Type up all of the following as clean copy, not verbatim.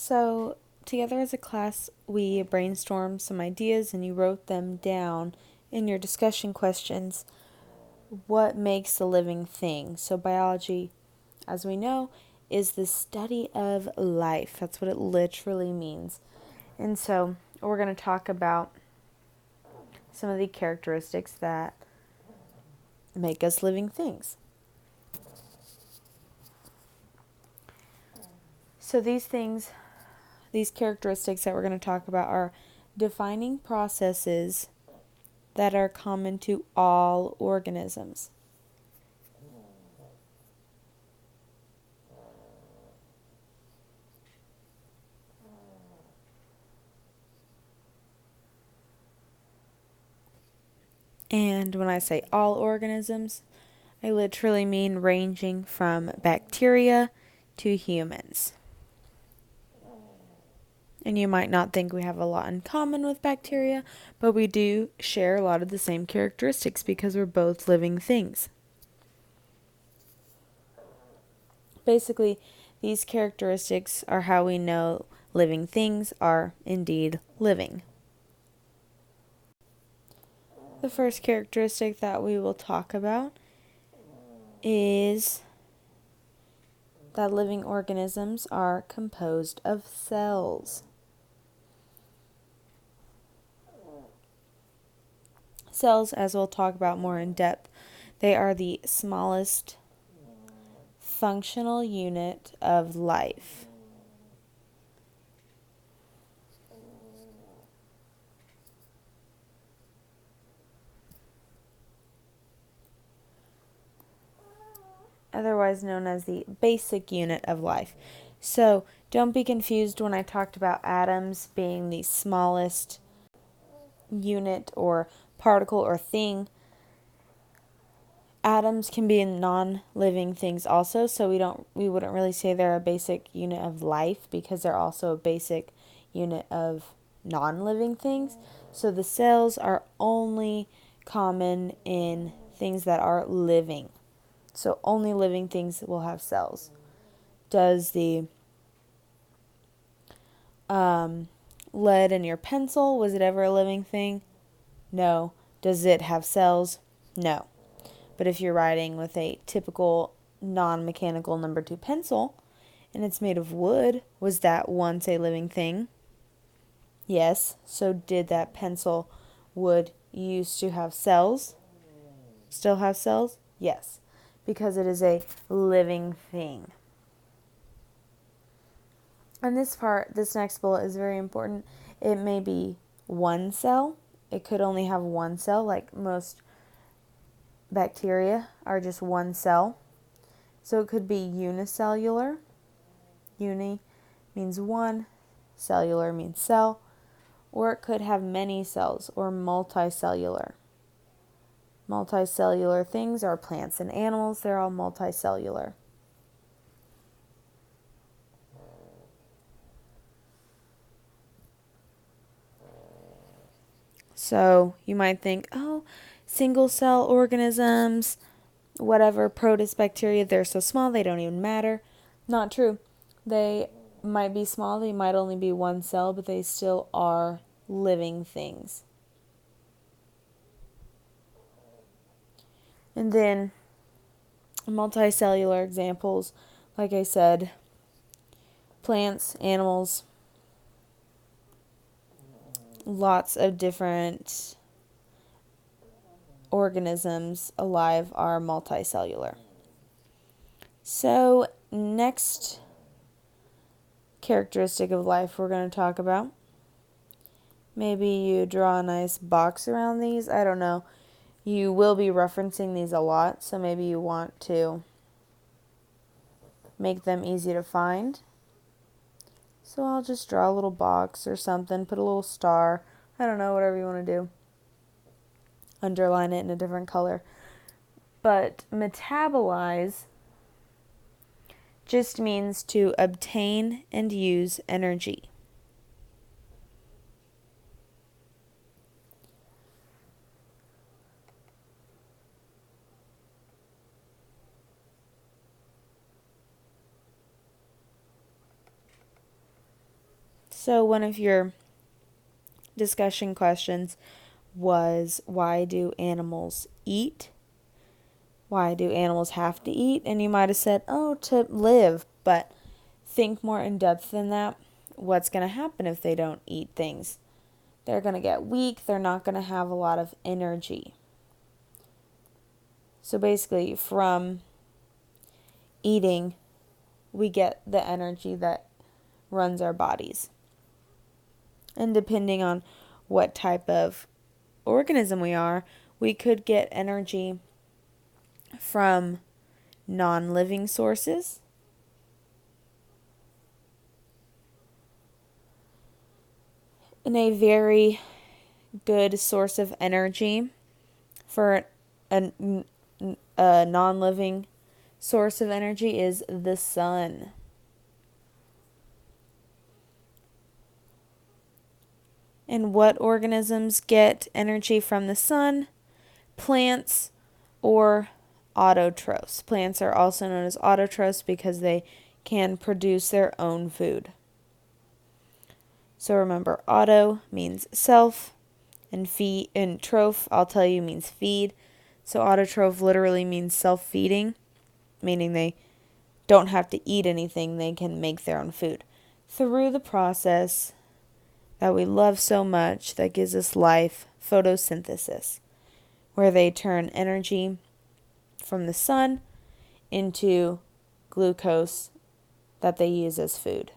So, together as a class, we brainstormed some ideas and you wrote them down in your discussion questions. What makes a living thing? So, biology, as we know, is the study of life. That's what it literally means. And so, we're going to talk about some of the characteristics that make us living things. So, these characteristics that we're going to talk about are defining processes that are common to all organisms. And when I say all organisms, I literally mean ranging from bacteria to humans. And you might not think we have a lot in common with bacteria, but we do share a lot of the same characteristics because we're both living things. Basically, these characteristics are how we know living things are indeed living. The first characteristic that we will talk about is that living organisms are composed of cells. Cells, as we'll talk about more in depth, they are the smallest functional unit of life. Otherwise known as the basic unit of life. So don't be confused when I talked about atoms being the smallest unit or particle or thing. Atoms can be in non-living things also, so we wouldn't really say they're a basic unit of life because they're also a basic unit of non-living things. So the cells are only common in things that are living. So only living things will have cells. Does the lead in your pencil, was it ever a living thing? No. Does it have cells? No. But if you're writing with a typical non-mechanical number 2 pencil and it's made of wood, was that once a living thing? Yes. So did that pencil wood used to have cells? Still have cells? Yes. Because it is a living thing. And this next bullet is very important. It may be one cell. It could only have one cell, like most bacteria are just one cell. So it could be unicellular. Uni means one, cellular means cell. Or it could have many cells, or multicellular. Multicellular things are plants and animals. They're all multicellular. So you might think, oh, single cell organisms, whatever, protist they're so small they don't even matter. Not true. They might be small, they might only be one cell, but they still are living things. And then multicellular examples, like I said, plants, animals, lots of different organisms alive are multicellular. So, next characteristic of life we're going to talk about. Maybe you draw a nice box around these. I don't know. You will be referencing these a lot, so maybe you want to make them easy to find. So I'll just draw a little box or something, put a little star. I don't know, whatever you want to do. Underline it in a different color. But metabolize just means to obtain and use energy. So one of your discussion questions was, why do animals eat? Why do animals have to eat? And you might have said, oh, to live. But think more in depth than that. What's going to happen if they don't eat things? They're going to get weak. They're not going to have a lot of energy. So basically, from eating, we get the energy that runs our bodies. And depending on what type of organism we are, we could get energy from non-living sources. And a very good source of energy for a non-living source of energy is the sun. And what organisms get energy from the sun? Plants or autotrophs. Plants are also known as autotrophs because they can produce their own food. So remember, auto means self, and feed, and troph, I'll tell you, means feed. So autotroph literally means self-feeding, meaning they don't have to eat anything, they can make their own food. Through the process that we love so much, that gives us life, photosynthesis, where they turn energy from the sun into glucose that they use as food.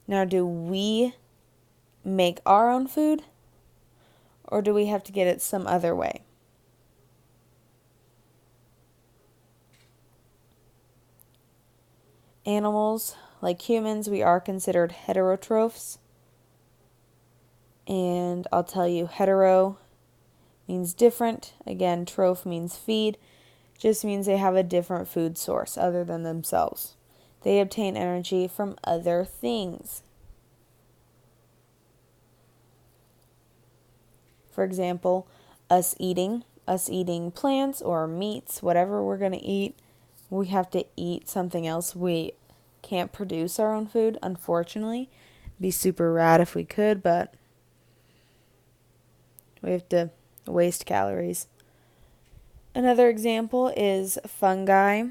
Now, do we make our own food, or do we have to get it some other way? Animals, like humans, we are considered heterotrophs. And I'll tell you, hetero means different. Again, troph means feed. Just means they have a different food source other than themselves. They obtain energy from other things. For example, us eating plants or meats, whatever we're going to eat, we have to eat something else. We can't produce our own food, unfortunately. It'd be super rad if we could, but we have to waste calories. Another example is fungi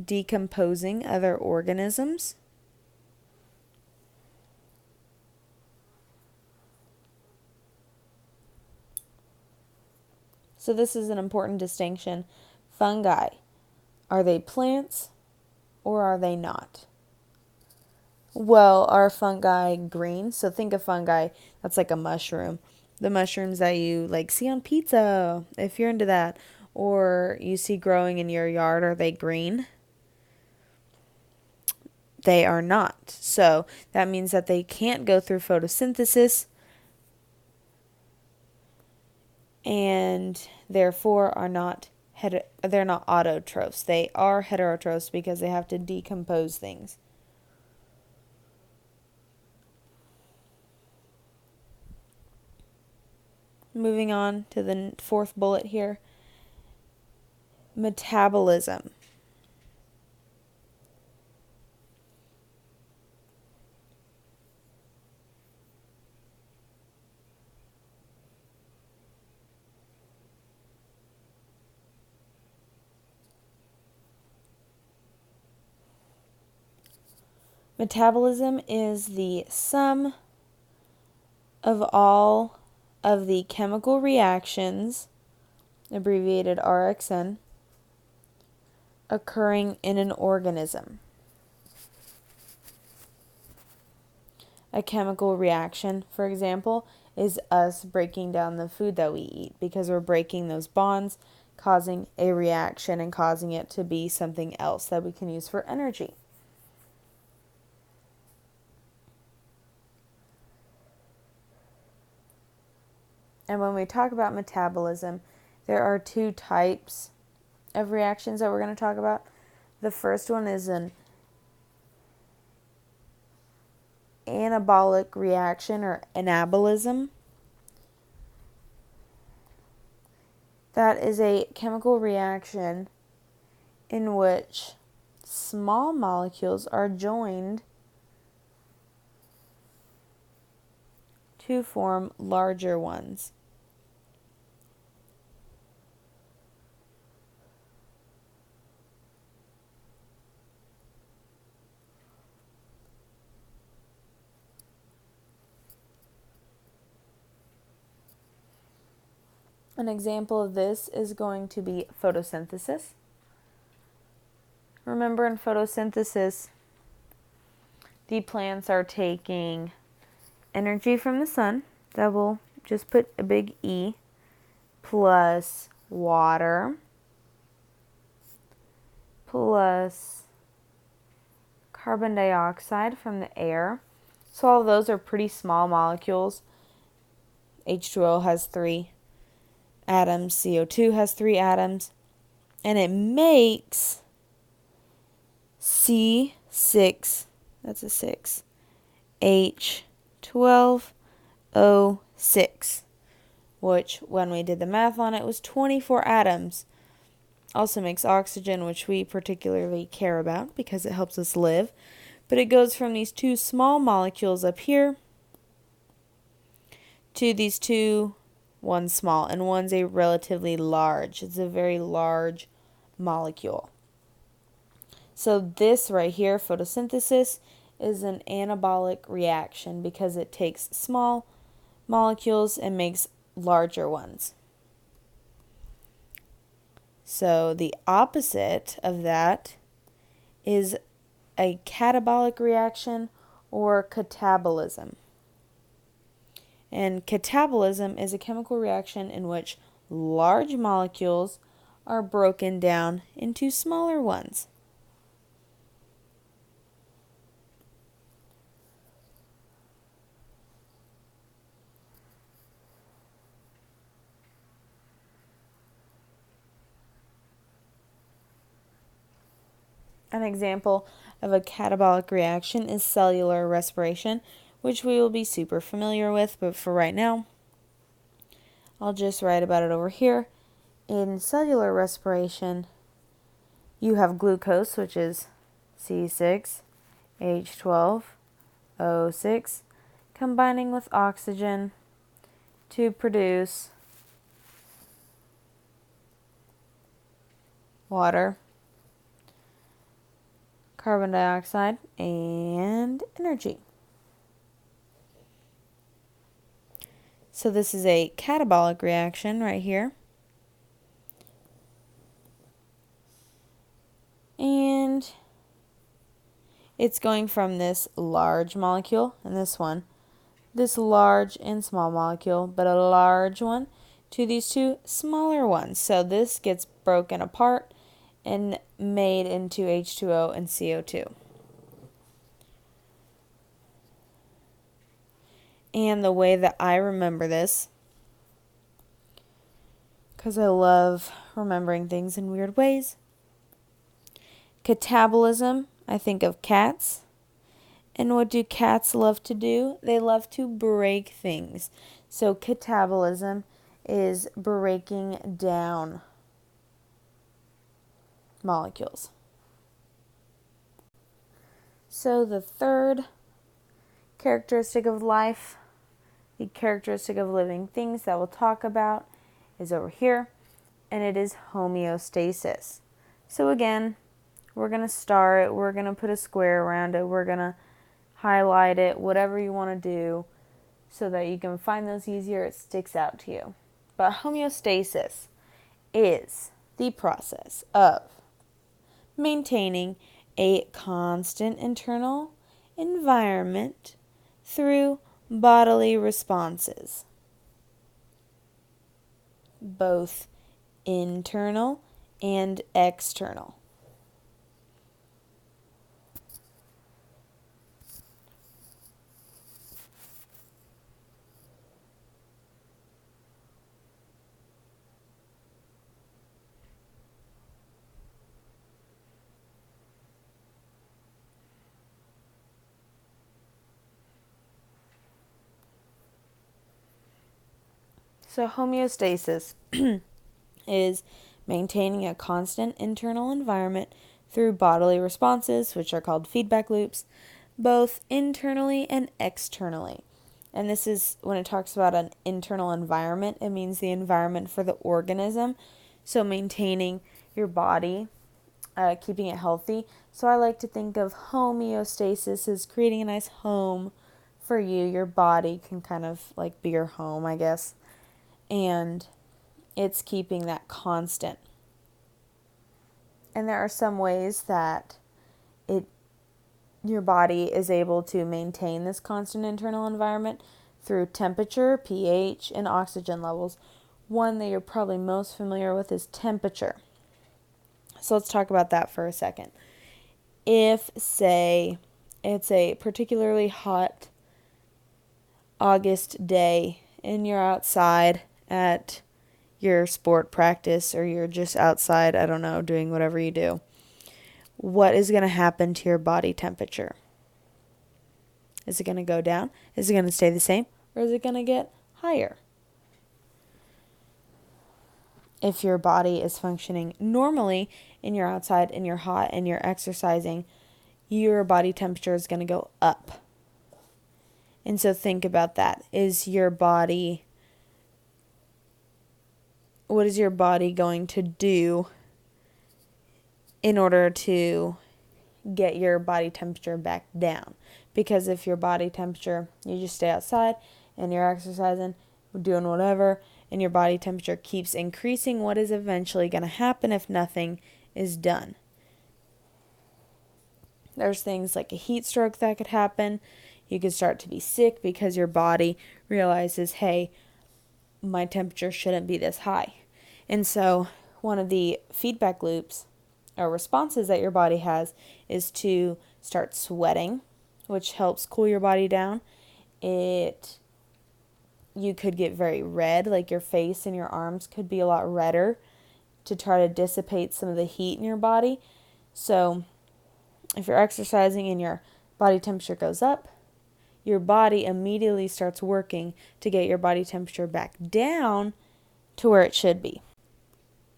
decomposing other organisms. So this is an important distinction. Fungi, are they plants or are they not? Well, are fungi green? So think of fungi, that's like a mushroom. The mushrooms that you like see on pizza, if you're into that, or you see growing in your yard, are they green? They are not. So that means that they can't go through photosynthesis and therefore they're not autotrophs. They are heterotrophs because they have to decompose things. Moving on to the fourth bullet here. Metabolism. Metabolism is the sum of all of the chemical reactions, abbreviated RxN, occurring in an organism. A chemical reaction, for example, is us breaking down the food that we eat because we're breaking those bonds, causing a reaction and causing it to be something else that we can use for energy. And when we talk about metabolism, there are two types of reactions that we're going to talk about. The first one is an anabolic reaction or anabolism. That is a chemical reaction in which small molecules are joined to form larger ones. An example of this is going to be photosynthesis. Remember, in photosynthesis, the plants are taking energy from the sun, that will just put a big E, plus water, plus carbon dioxide from the air. So all of those are pretty small molecules. H2O has 3 atoms, CO2 has 3 atoms, and it makes C6, that's a 6, H12O6, which when we did the math on it was 24 atoms. Also makes oxygen, which we particularly care about because it helps us live. But it goes from these 2 small molecules up here to these 2, one small, and one's a relatively large. It's a very large molecule. So this right here, photosynthesis, is an anabolic reaction because it takes small molecules and makes larger ones. So the opposite of that is a catabolic reaction or catabolism. And catabolism is a chemical reaction in which large molecules are broken down into smaller ones. An example of a catabolic reaction is cellular respiration, which we will be super familiar with, but for right now, I'll just write about it over here. In cellular respiration, you have glucose, which is C6H12O6, combining with oxygen to produce water, carbon dioxide, and energy. So this is a catabolic reaction right here. And it's going from this large molecule and this one, this large and small molecule, but a large one, to these 2 smaller ones. So this gets broken apart and made into H2O and CO2. And the way that I remember this, because I love remembering things in weird ways, catabolism, I think of cats. And what do cats love to do? They love to break things. So catabolism is breaking down molecules. So the third characteristic of life, the characteristic of living things that we'll talk about, is over here, and it is homeostasis. So again, we're going to put a square around it, we're going to highlight it, whatever you want to do so that you can find those easier, it sticks out to you. But homeostasis is the process of maintaining a constant internal environment through bodily responses, both internal and external. So homeostasis is maintaining a constant internal environment through bodily responses, which are called feedback loops, both internally and externally. And this is when it talks about an internal environment, it means the environment for the organism. So maintaining your body, keeping it healthy. So I like to think of homeostasis as creating a nice home for you. Your body can kind of like be your home, I guess. And it's keeping that constant. And there are some ways that your body is able to maintain this constant internal environment through temperature, pH, and oxygen levels. One that you're probably most familiar with is temperature. So let's talk about that for a second. If, say, it's a particularly hot August day and you're outside at your sport practice or you're just outside, I don't know, doing whatever you do, what is going to happen to your body temperature? Is it going to go down? Is it going to stay the same? Or is it going to get higher? If your body is functioning normally and you're outside and you're hot and you're exercising, your body temperature is going to go up. And so think about that. What is your body going to do in order to get your body temperature back down? Because if your body temperature, you just stay outside and you're exercising, doing whatever, and your body temperature keeps increasing, what is eventually going to happen if nothing is done? There's things like a heat stroke that could happen. You could start to be sick because your body realizes, hey, my temperature shouldn't be this high. And so one of the feedback loops or responses that your body has is to start sweating, which helps cool your body down. You could get very red, like your face and your arms could be a lot redder to try to dissipate some of the heat in your body. So if you're exercising and your body temperature goes up, your body immediately starts working to get your body temperature back down to where it should be.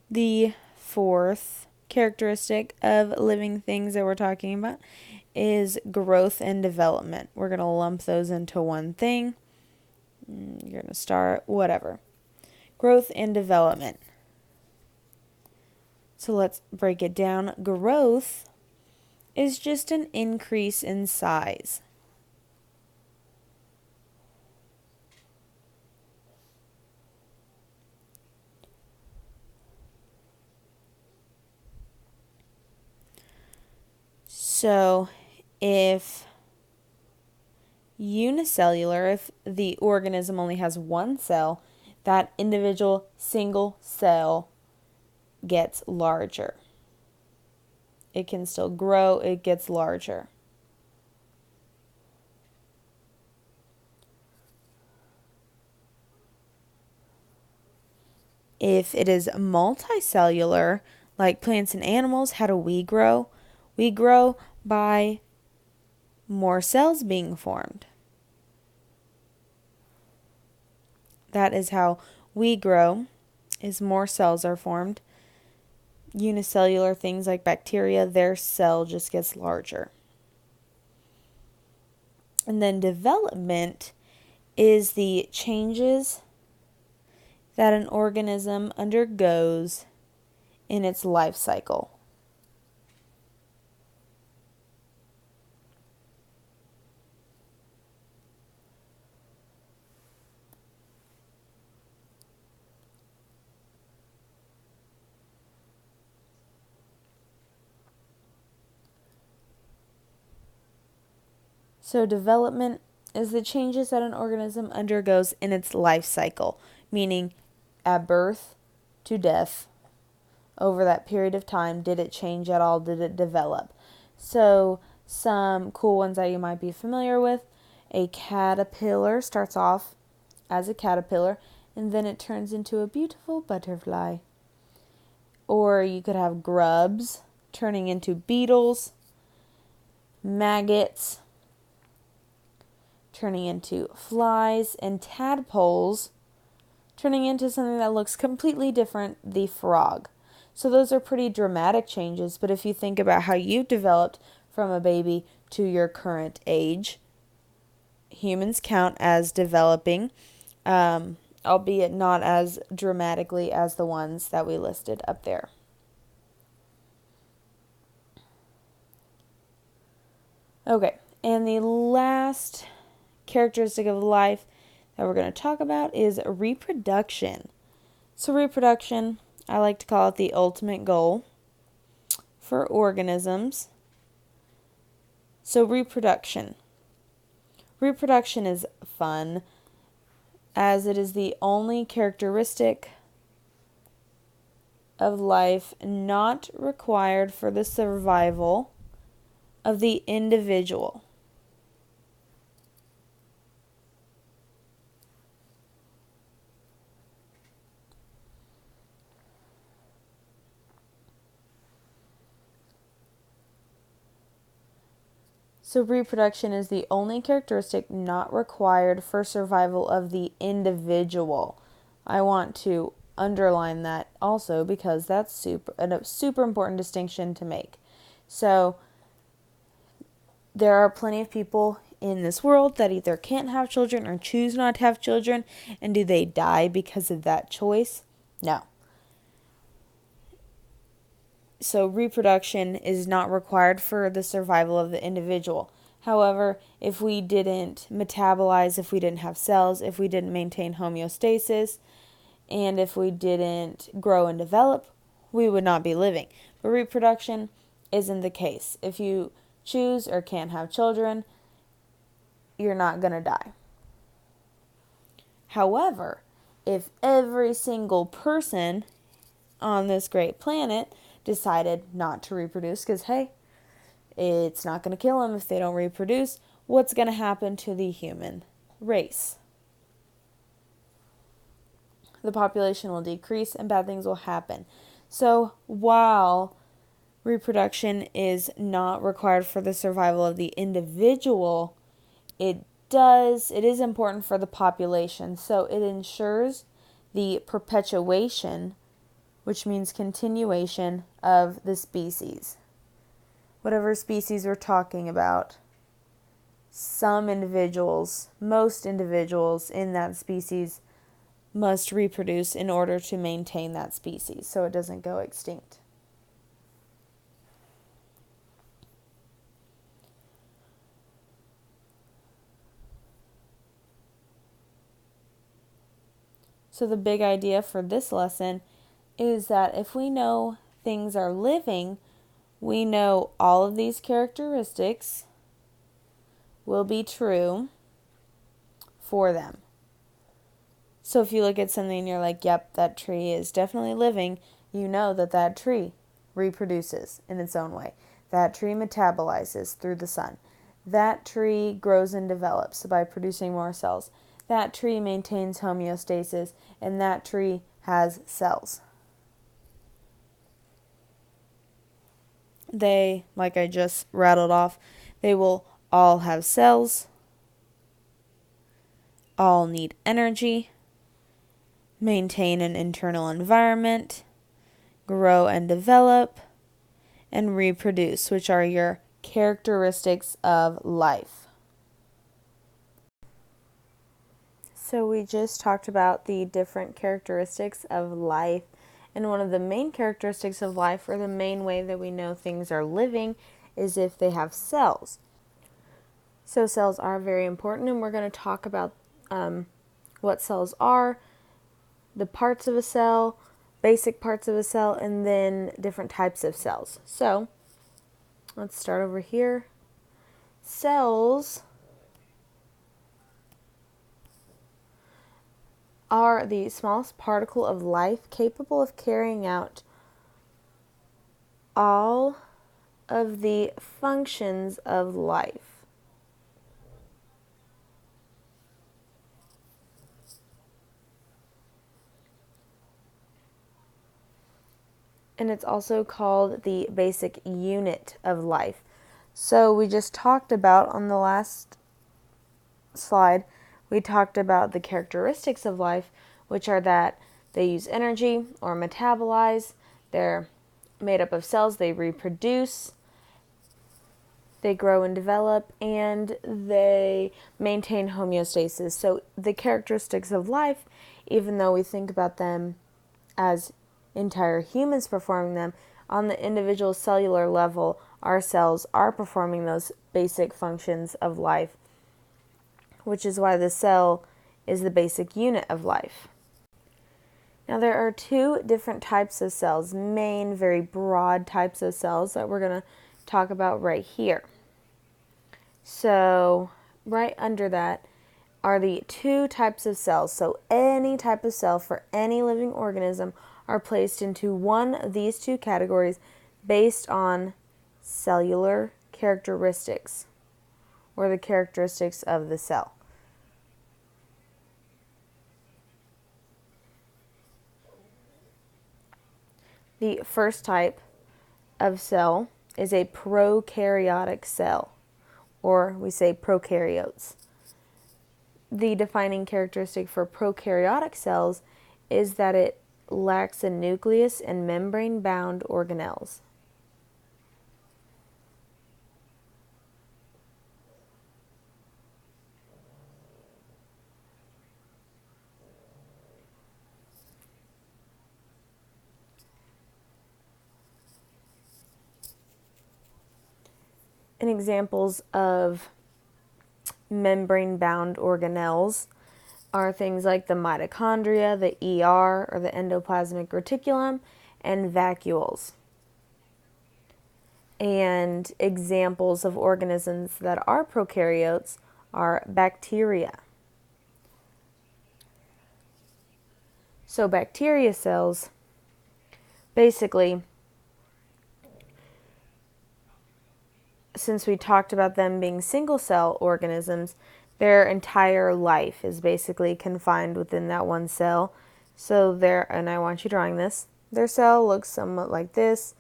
The fourth characteristic of living things that we're talking about is growth and development. We're going to lump those into one thing. You're going to start whatever. Growth and development. So let's break it down. Growth is just an increase in size. So if the organism only has one cell, that individual single cell gets larger. It can still grow, it gets larger. If it is multicellular, like plants and animals, how do we grow? We grow by more cells being formed. That is how we grow, is more cells are formed. Unicellular things like bacteria, their cell just gets larger. And then development is the changes that an organism undergoes in its life cycle. So development is the changes that an organism undergoes in its life cycle, meaning at birth to death. Over that period of time, did it change at all? Did it develop? So some cool ones that you might be familiar with, a caterpillar starts off as a caterpillar and then it turns into a beautiful butterfly. Or you could have grubs turning into beetles, maggots turning into flies, and tadpoles turning into something that looks completely different, the frog. So those are pretty dramatic changes, but if you think about how you've developed from a baby to your current age, humans count as developing, albeit not as dramatically as the ones that we listed up there. Okay, and the last characteristic of life that we're going to talk about is reproduction. So reproduction, I like to call it the ultimate goal for organisms. So reproduction. Reproduction is fun as it is the only characteristic of life not required for the survival of the individual. So reproduction is the only characteristic not required for survival of the individual. I want to underline that also because that's a super important distinction to make. So there are plenty of people in this world that either can't have children or choose not to have children, and do they die because of that choice? No. So reproduction is not required for the survival of the individual. However, if we didn't metabolize, if we didn't have cells, if we didn't maintain homeostasis, and if we didn't grow and develop, we would not be living. But reproduction isn't the case. If you choose or can't have children, you're not going to die. However, if every single person on this great planet decided not to reproduce because, hey, it's not going to kill them if they don't reproduce, what's going to happen to the human race? The population will decrease and bad things will happen. So while reproduction is not required for the survival of the individual, it is important for the population. So it ensures the perpetuation, which means continuation of the species. Whatever species we're talking about, most individuals in that species must reproduce in order to maintain that species so it doesn't go extinct. So the big idea for this lesson is that if we know things are living, we know all of these characteristics will be true for them. So if you look at something and you're like, yep, that tree is definitely living, you know that that tree reproduces in its own way. That tree metabolizes through the sun. That tree grows and develops by producing more cells. That tree maintains homeostasis, and that tree has cells. They, like I just rattled off, they will all have cells, all need energy, maintain an internal environment, grow and develop, and reproduce, which are your characteristics of life. So we just talked about the different characteristics of life, and one of the main characteristics of life, or the main way that we know things are living, is if they have cells. So cells are very important, and we're going to talk about what cells are, the parts of a cell, basic parts of a cell, and then different types of cells. So let's start over here. Cells are the smallest particle of life capable of carrying out all of the functions of life. And it's also called the basic unit of life. So we just talked about on the last slide, we talked about the characteristics of life, which are that they use energy or metabolize, They're made up of cells, they reproduce, they grow and develop, and they maintain homeostasis. So the characteristics of life, even though we think about them as entire humans performing them, on the individual cellular level, our cells are performing those basic functions of life, which is why the cell is the basic unit of life. Now, there are two different types of cells, main, very broad types of cells that we're going to talk about right here. So, right under that are the two types of cells. So, any type of cell for any living organism are placed into one of these two categories based on cellular characteristics, or the characteristics of the cell. The first type of cell is a prokaryotic cell, or we say prokaryotes. The defining characteristic for prokaryotic cells is that it lacks a nucleus and membrane-bound organelles. And examples of membrane-bound organelles are things like the mitochondria, the ER, or the endoplasmic reticulum, and vacuoles. And examples of organisms that are prokaryotes are bacteria. So bacteria cells, basically, since we talked about them being single-cell organisms, their entire life is basically confined within that one cell. So and I want you drawing this, their cell looks somewhat like this.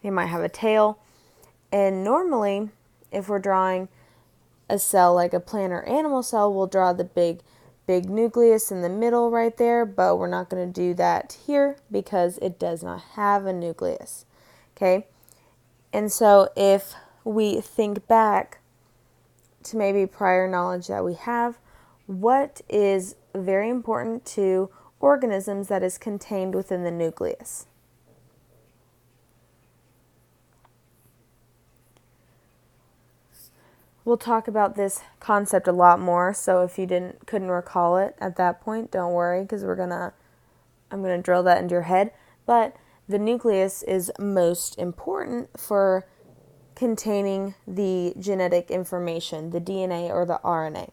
They might have a tail. And normally, if we're drawing a cell like a plant or animal cell, we'll draw the big nucleus in the middle right there, but we're not going to do that here because it does not have a nucleus. Okay? And so if we think back to maybe prior knowledge that we have, what is very important to organisms that is contained within the nucleus? We'll talk about this concept a lot more, so if you couldn't recall it at that point, don't worry, because I'm gonna drill that into your head. But the nucleus is most important for containing the genetic information, the DNA or the RNA.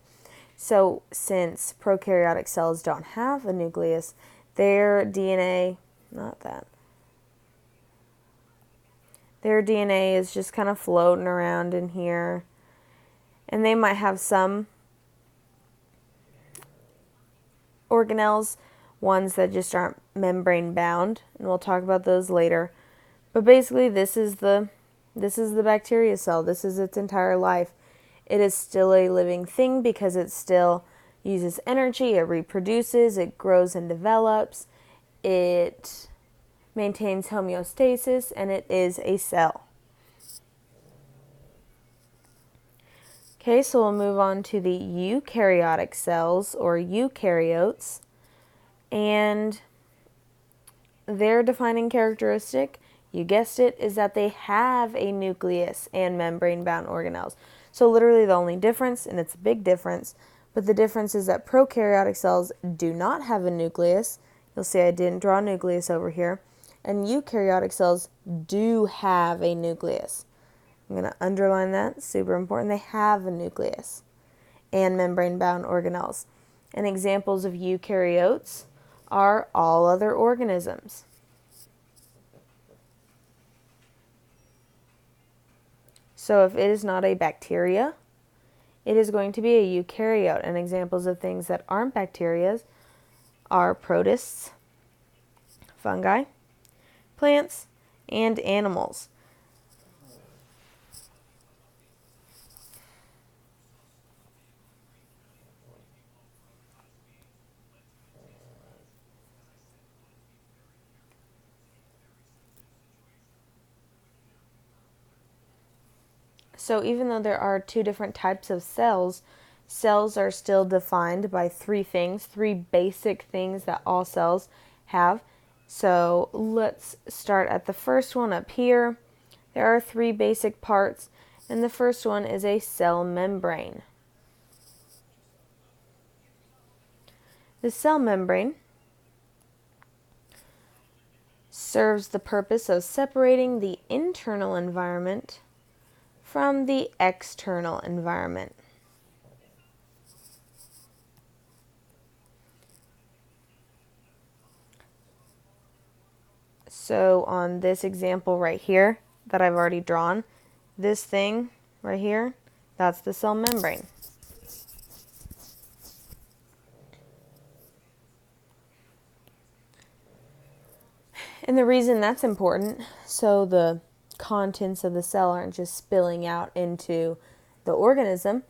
So since prokaryotic cells don't have a nucleus, their DNA, their DNA is just kind of floating around in here. And they might have some organelles, ones that just aren't membrane bound, and we'll talk about those later. But basically, this is the bacteria cell. This is its entire life. It is still a living thing because it still uses energy, it reproduces, it grows and develops, it maintains homeostasis, and it is a cell. Okay, so we'll move on to the eukaryotic cells, or eukaryotes, and their defining characteristic, you guessed it, is that they have a nucleus and membrane-bound organelles. So literally the only difference, and it's a big difference, but the difference is that prokaryotic cells do not have a nucleus. You'll see I didn't draw a nucleus over here. And eukaryotic cells do have a nucleus. I'm going to underline that, super important. They have a nucleus and membrane-bound organelles. And examples of eukaryotes are all other organisms. So if it is not a bacteria, it is going to be a eukaryote. And examples of things that aren't bacteria are protists, fungi, plants, and animals. So even though there are two different types of cells, cells are still defined by three things, three basic things that all cells have. So let's start at the first one up here. There are three basic parts, and the first one is a cell membrane. The cell membrane serves the purpose of separating the internal environment from the external environment. So on this example right here that I've already drawn, this thing right here, that's the cell membrane. And the reason that's important, so the contents of the cell aren't just spilling out into the organism,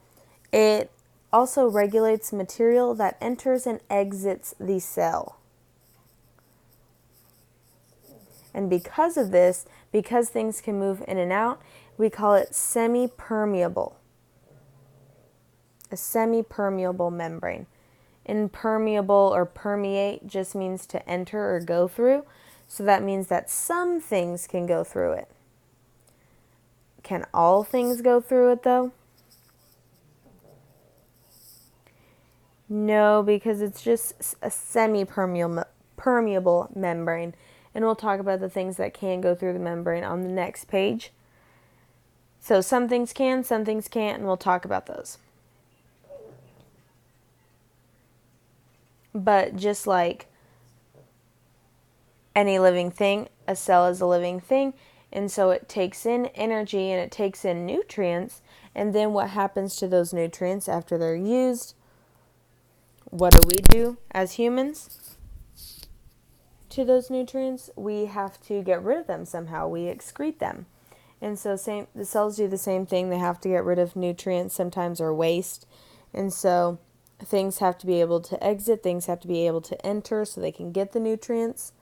it also regulates material that enters and exits the cell. And because of this, because things can move in and out, we call it semi-permeable. A semi-permeable membrane. Impermeable or permeate just means to enter or go through. So that means that some things can go through it. Can all things go through it though? No, because it's just a semi-permeable membrane. And we'll talk about the things that can go through the membrane on the next page. So some things can, some things can't, and we'll talk about those. But just like any living thing, a cell is a living thing, and so it takes in energy and it takes in nutrients, and then what happens to those nutrients after they're used? What do we do as humans to those nutrients? We have to get rid of them somehow. We excrete them. And so the cells do the same thing. They have to get rid of nutrients sometimes or waste. And so things have to be able to exit, things have to be able to enter so they can get the nutrients.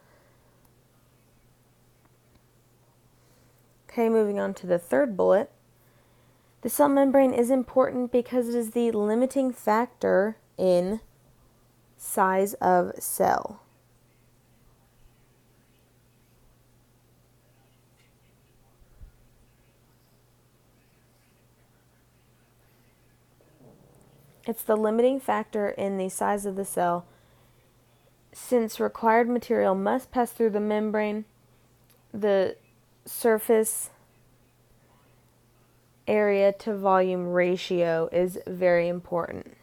Okay, moving on to the third bullet. The cell membrane is important because it is the limiting factor in size of cell. It's the limiting factor in the size of the cell. Since required material must pass through the membrane, the surface area to volume ratio is very important.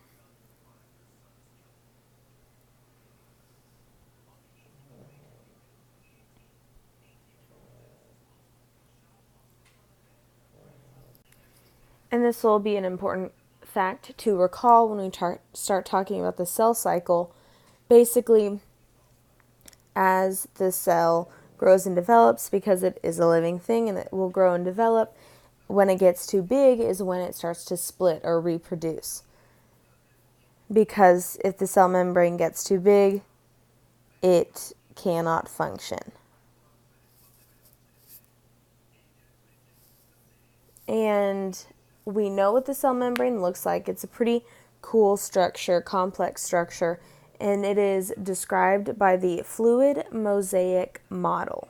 And this will be an important fact to recall when we start talking about the cell cycle. Basically, as the cell grows and develops, because it is a living thing and it will grow and develop, when it gets too big is when it starts to split or reproduce. Because if the cell membrane gets too big, it cannot function. And we know what the cell membrane looks like. It's a pretty cool structure, complex structure, and it is described by the fluid mosaic model.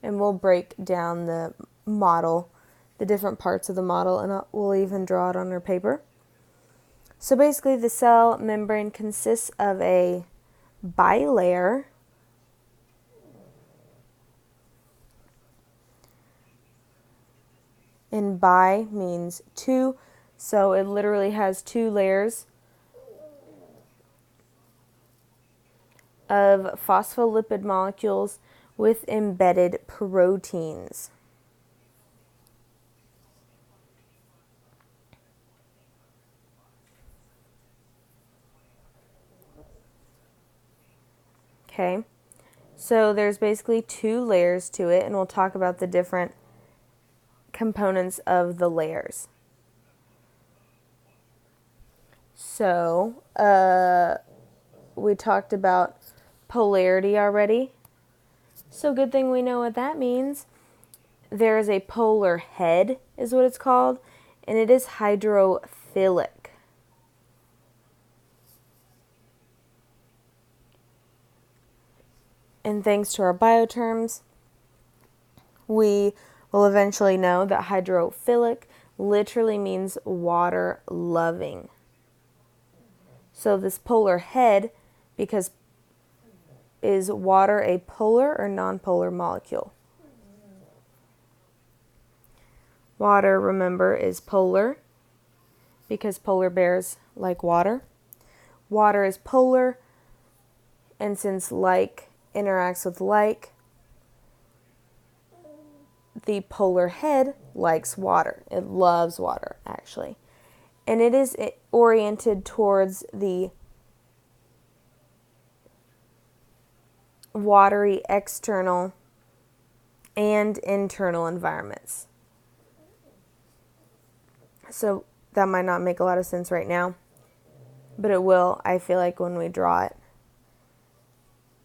And we'll break down the model, the different parts of the model, and we'll even draw it on our paper. So basically, the cell membrane consists of a bilayer and bi means two, so it literally has two layers of phospholipid molecules with embedded proteins. Okay, so there's basically two layers to it, and we'll talk about the different components of the layers. So, we talked about polarity already. So good thing we know what that means. There is a polar head, is what it's called, and it is hydrophilic. And thanks to our bioterms, we will eventually know that hydrophilic literally means water loving. So this polar head, because is water a polar or nonpolar molecule? Water, remember, is polar because polar bears like water. Water is polar, and since like interacts with like, the polar head likes water. It loves water, actually. And it is oriented towards the watery external and internal environments. So that might not make a lot of sense right now, but it will, I feel like, when we draw it.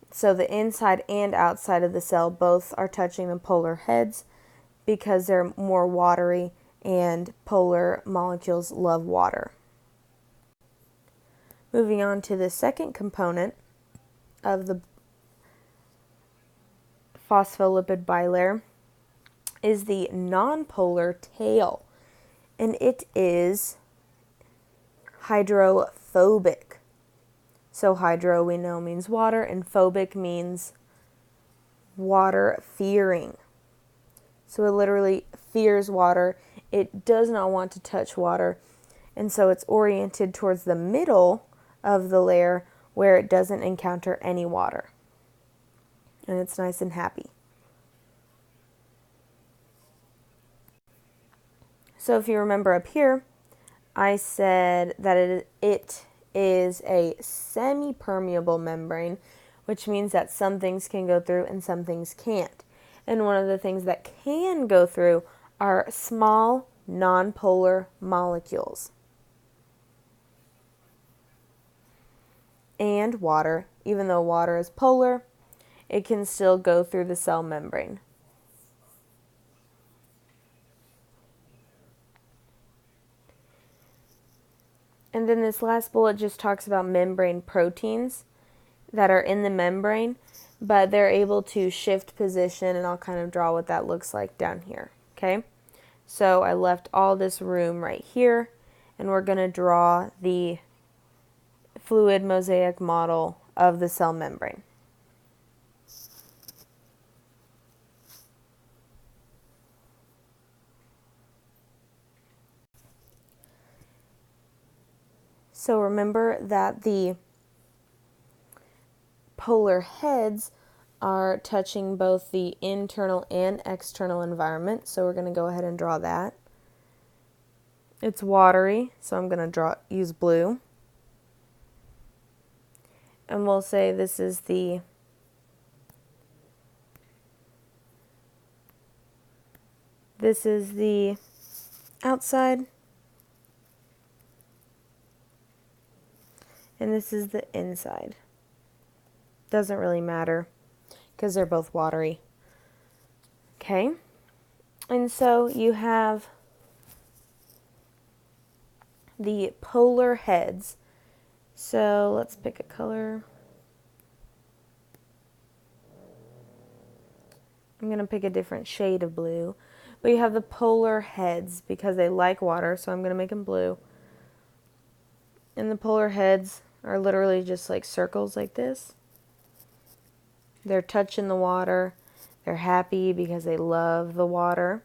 So the inside and outside of the cell both are touching the polar heads because they're more watery and polar molecules love water. Moving on to the second component of the phospholipid bilayer is the nonpolar tail, and it is hydrophobic. So hydro, we know, means water, and phobic means water fearing. So it literally fears water. It does not want to touch water, and so it's oriented towards the middle of the layer where it doesn't encounter any water. And it's nice and happy. So if you remember up here, I said that it is a semi-permeable membrane, which means that some things can go through and some things can't. And one of the things that can go through are small nonpolar molecules. And water, even though water is polar, it can still go through the cell membrane. And then this last bullet just talks about membrane proteins that are in the membrane, but they're able to shift position, and I'll kind of draw what that looks like down here, okay? So I left all this room right here, and we're going to draw the fluid mosaic model of the cell membrane. So remember that the polar heads are touching both the internal and external environment, so we're going to go ahead and draw that. It's watery, so I'm going to use blue. And we'll say this is the outside, and this is the inside. Doesn't really matter because they're both watery. Okay, and so you have the polar heads. So let's pick a color. I'm going to pick a different shade of blue. But you have the polar heads because they like water, so I'm going to make them blue. And the polar heads are literally just like circles like this. They're touching the water. They're happy because they love the water.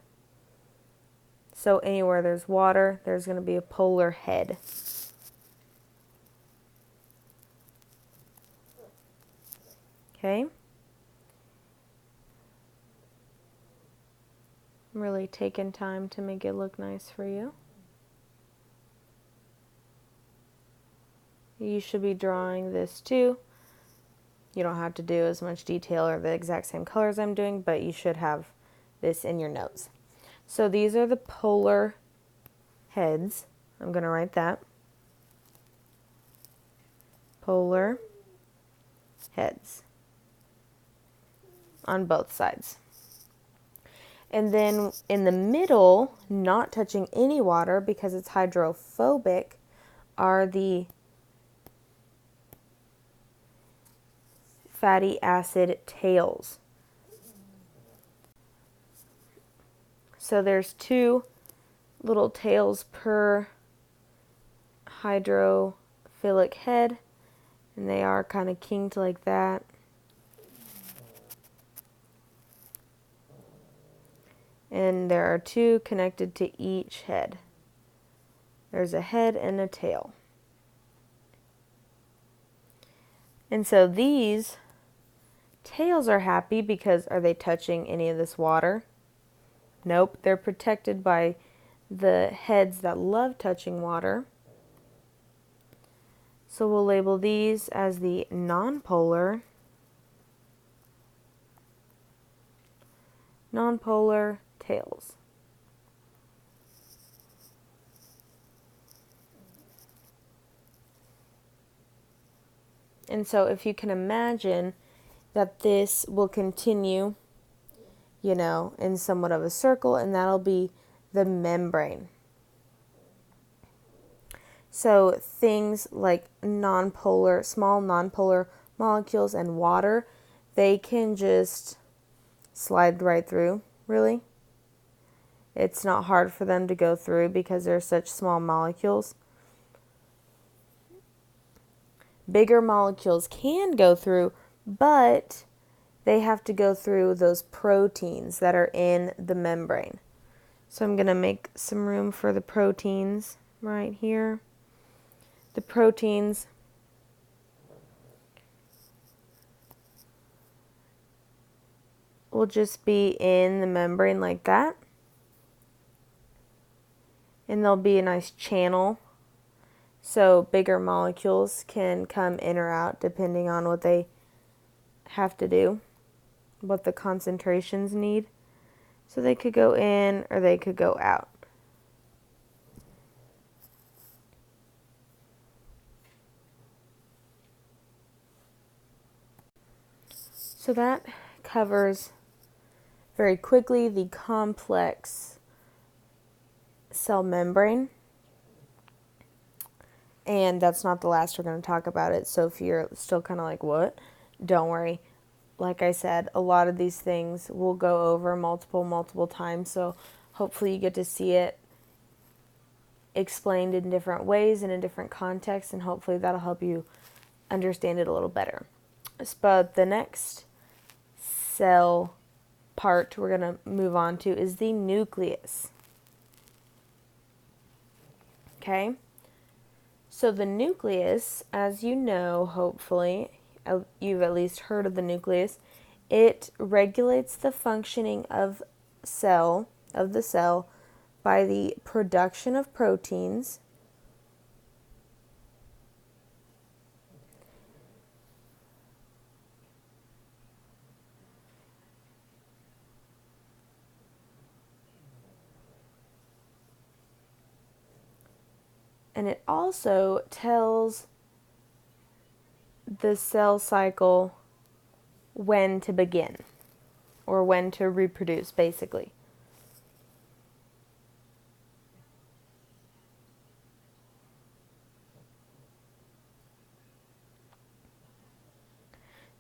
So anywhere there's water, there's going to be a polar head. Okay? I'm really taking time to make it look nice for you. You should be drawing this too. You don't have to do as much detail or the exact same colors I'm doing, but you should have this in your notes. So these are the polar heads. I'm going to write that. Polar heads. on both sides. And then in the middle, not touching any water because it's hydrophobic, are the fatty acid tails. So there's 2 little tails per hydrophilic head, and they are kind of kinked like that. And there are 2 connected to each head. There's a head and a tail. And so these tails are happy because are they touching any of this water? Nope, they're protected by the heads that love touching water. So we'll label these as the nonpolar tails. And so if you can imagine that this will continue, in somewhat of a circle, and that'll be the membrane. So things like small nonpolar molecules and water, they can just slide right through, really. It's not hard for them to go through because they're such small molecules. Bigger molecules can go through, but they have to go through those proteins that are in the membrane. So I'm going to make some room for the proteins right here. The proteins will just be in the membrane like that. And there'll be a nice channel. So bigger molecules can come in or out depending on what they have to do, what the concentrations need. So they could go in or they could go out. So that covers very quickly the complex cell membrane. And that's not the last we're going to talk about it. So if you're still kind of like, what? Don't worry. Like I said, a lot of these things we'll go over multiple times. So hopefully you get to see it explained in different ways and in different contexts. And hopefully that'll help you understand it a little better. But the next cell part we're going to move on to is the nucleus. Okay? So the nucleus, as you know, hopefully, you've at least heard of the nucleus, it regulates the functioning of the cell by the production of proteins and it also tells the cell cycle when to begin or when to reproduce, basically.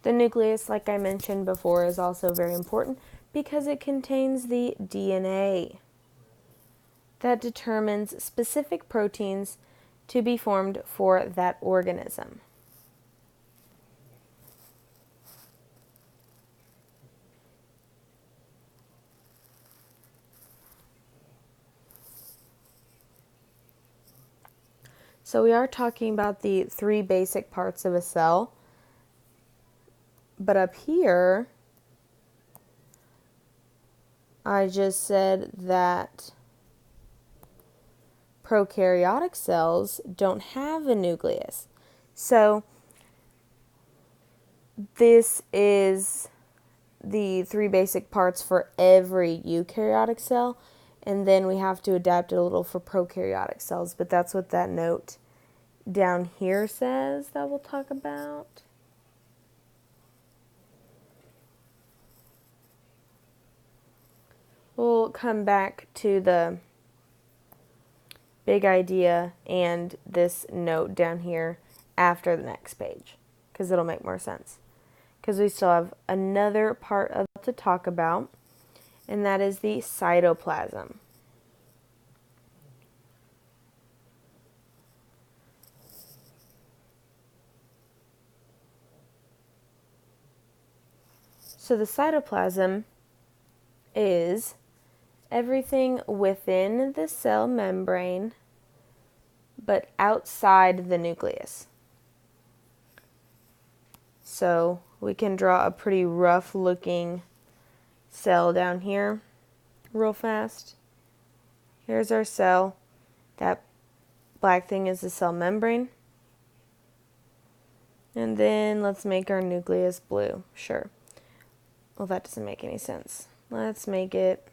The nucleus, like I mentioned before, is also very important because it contains the DNA that determines specific proteins to be formed for that organism. So we are talking about the 3 basic parts of a cell. But up here, I just said that prokaryotic cells don't have a nucleus. So this is the 3 basic parts for every eukaryotic cell, and then we have to adapt it a little for prokaryotic cells, but that's what that note down here says that we'll talk about. come back to the big idea and this note down here after the next page, because it'll make more sense. Because we still have another part of it to talk about, and that is the cytoplasm. So the cytoplasm is everything within the cell membrane, but outside the nucleus. So we can draw a pretty rough looking cell down here real fast. Here's our cell. That black thing is the cell membrane. And then let's make our nucleus blue. Sure. Well, that doesn't make any sense. Let's make it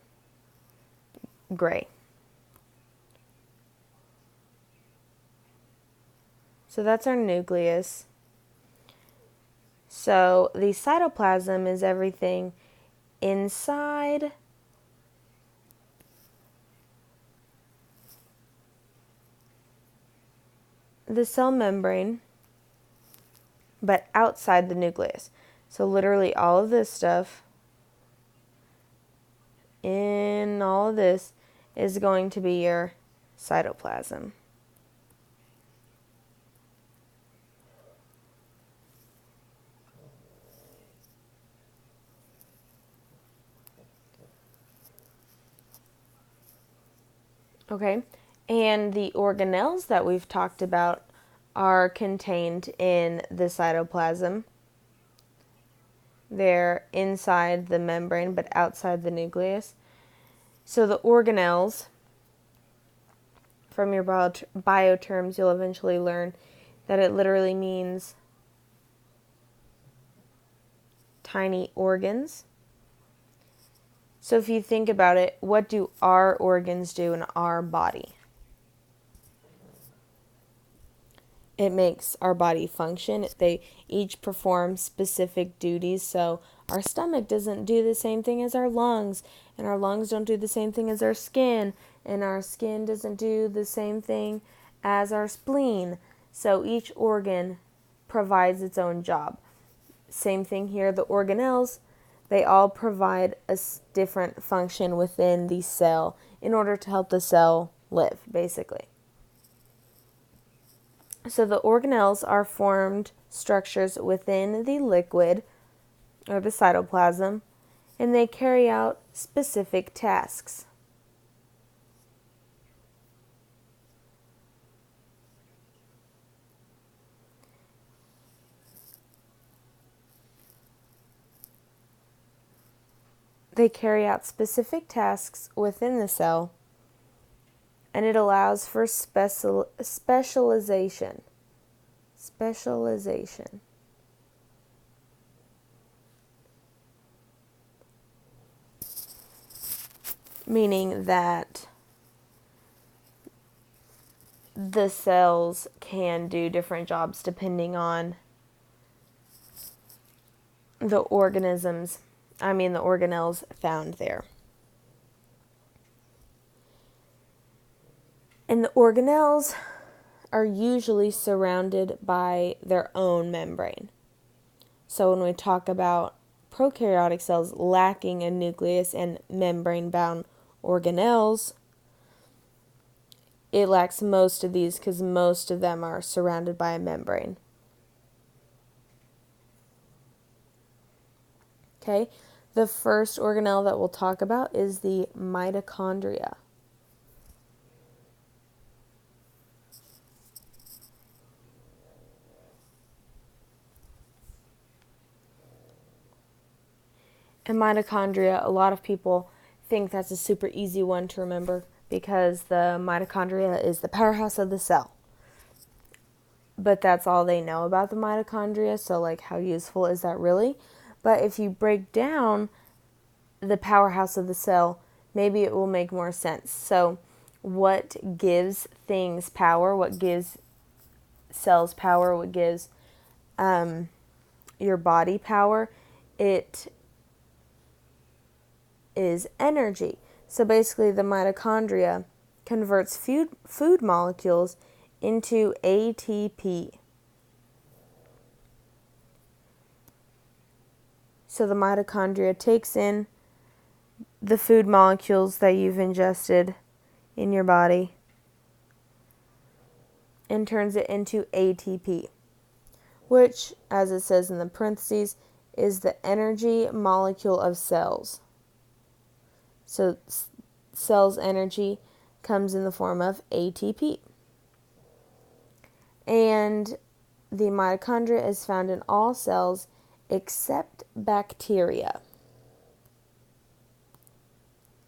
gray. So that's our nucleus. So the cytoplasm is everything inside the cell membrane, but outside the nucleus. So literally all of this stuff in all of this is going to be your cytoplasm. Okay, and the organelles that we've talked about are contained in the cytoplasm. They're inside the membrane but outside the nucleus. So the organelles, from your bio terms, you'll eventually learn that it literally means tiny organs. So if you think about it, what do our organs do in our body? It makes our body function. They each perform specific duties. So our stomach doesn't do the same thing as our lungs, and our lungs don't do the same thing as our skin, and our skin doesn't do the same thing as our spleen. So each organ provides its own job. Same thing here, the organelles, they all provide a different function within the cell in order to help the cell live, basically. So the organelles are formed structures within the liquid, or the cytoplasm, and they carry out specific tasks. They carry out specific tasks within the cell, and it allows for specialization. Specialization. Meaning that the cells can do different jobs depending on the organelles found there. And the organelles are usually surrounded by their own membrane. So when we talk about prokaryotic cells lacking a nucleus and membrane-bound organelles, it lacks most of these because most of them are surrounded by a membrane. Okay, the first organelle that we'll talk about is the mitochondria. And mitochondria, a lot of people think that's a super easy one to remember because the mitochondria is the powerhouse of the cell. But that's all they know about the mitochondria, so like how useful is that really? But if you break down the powerhouse of the cell, maybe it will make more sense. So what gives things power, what gives cells power, what gives your body power, it is energy. So basically, the mitochondria converts food molecules into ATP. So the mitochondria takes in the food molecules that you've ingested in your body and turns it into ATP, which, as it says in the parentheses, is the energy molecule of cells. So cells' energy comes in the form of ATP. And the mitochondria is found in all cells except bacteria.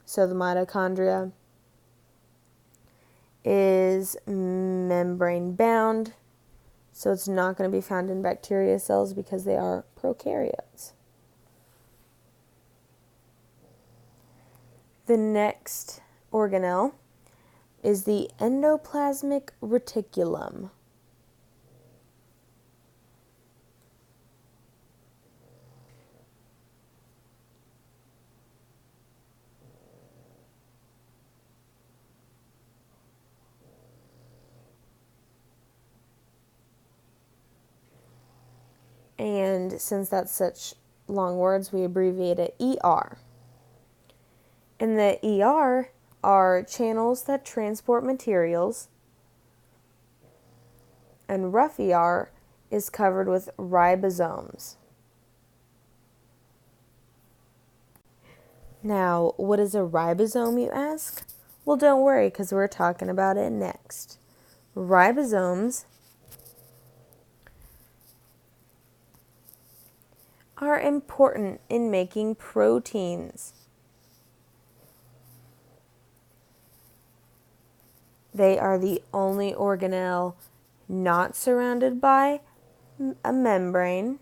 So the mitochondria is membrane bound, so it's not going to be found in bacteria cells because they are prokaryotes. The next organelle is the endoplasmic reticulum. And since that's such long words, we abbreviate it ER. And the ER are channels that transport materials, and rough ER is covered with ribosomes. Now, what is a ribosome, you ask? Well, don't worry, because we're talking about it next. Ribosomes are important in making proteins. They are the only organelle not surrounded by a membrane.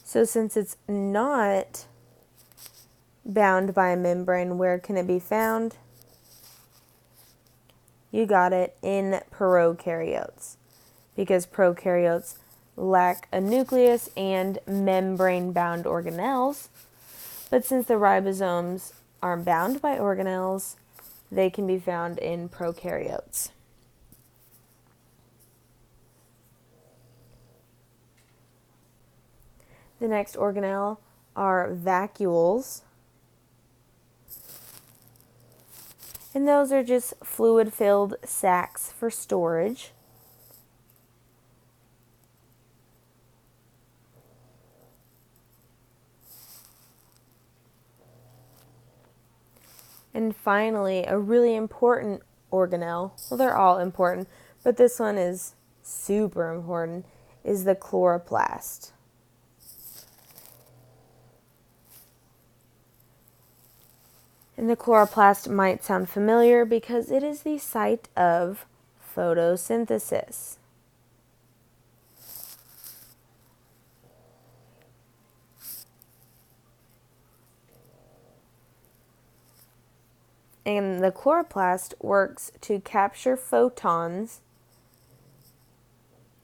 So since it's not bound by a membrane, where can it be found? You got it, in prokaryotes, because prokaryotes lack a nucleus and membrane-bound organelles. But since the ribosomes are bound by organelles, they can be found in prokaryotes. The next organelle are vacuoles. And those are just fluid-filled sacs for storage. And finally, a really important organelle, well, they're all important, but this one is super important, is the chloroplast. And the chloroplast might sound familiar because it is the site of photosynthesis. And the chloroplast works to capture photons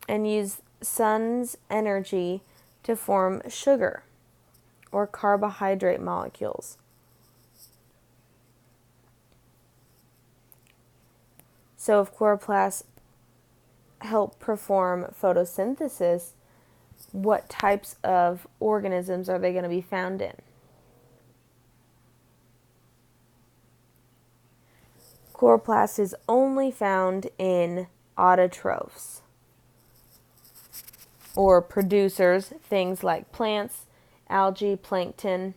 and use sun's energy to form sugar or carbohydrate molecules. So if chloroplasts help perform photosynthesis, what types of organisms are they going to be found in? Chloroplast is only found in autotrophs, or producers, things like plants, algae, plankton.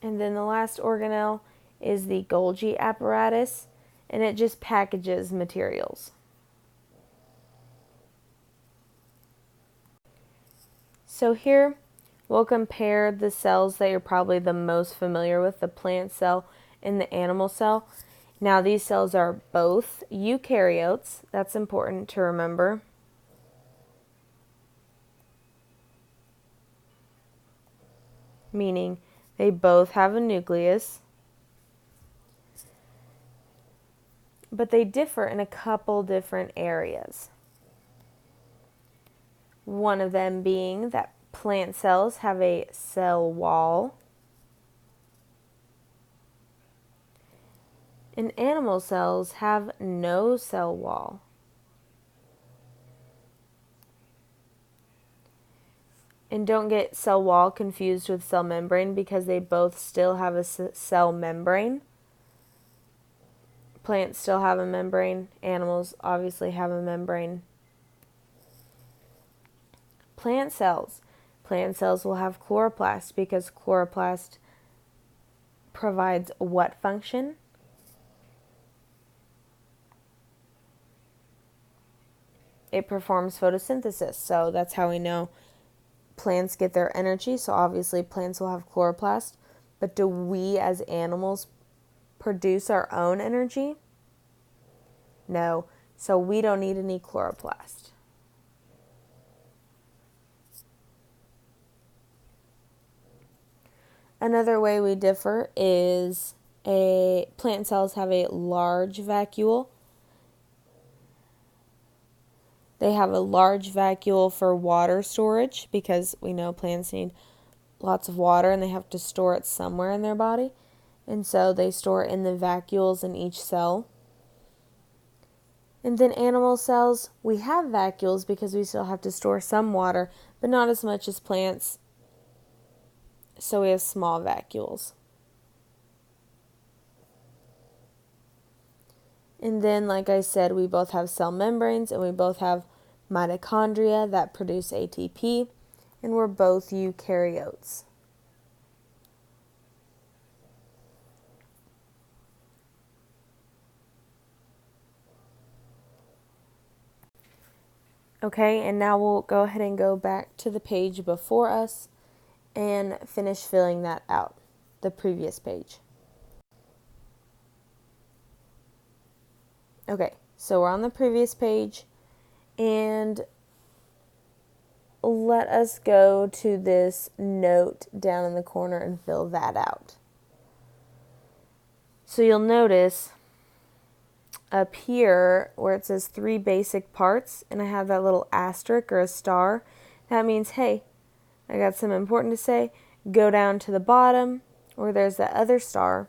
And then the last organelle is the Golgi apparatus, and it just packages materials. So here we'll compare the cells that you're probably the most familiar with, the plant cell and the animal cell. Now these cells are both eukaryotes. That's important to remember. meaning they both have a nucleus, but they differ in a couple different areas. One of them being that plant cells have a cell wall, and animal cells have no cell wall. And don't get cell wall confused with cell membrane, because they both still have a cell membrane. Plants still have a membrane. Animals obviously have a membrane. Plant cells. Plant cells will have chloroplast, because chloroplast provides what function? It performs photosynthesis. So that's how we know plants get their energy. So obviously plants will have chloroplast. But do we as animals produce our own energy? No. So we don't need any chloroplast. Another way we differ is plant cells have a large vacuole. They have a large vacuole for water storage, because we know plants need lots of water and they have to store it somewhere in their body. And so they store it in the vacuoles in each cell. And then animal cells, we have vacuoles because we still have to store some water, but not as much as plants. So we have small vacuoles. And then, like I said, we both have cell membranes and we both have mitochondria that produce ATP, and we're both eukaryotes. Okay, and now we'll go ahead and go back to the page before us and finish filling that out, the previous page. Okay, so we're on the previous page, and let us go to this note down in the corner and fill that out. So you'll notice up here where it says 3 basic parts, and I have that little asterisk or a star, that means, hey, I got something important to say. Go down to the bottom where there's that other star,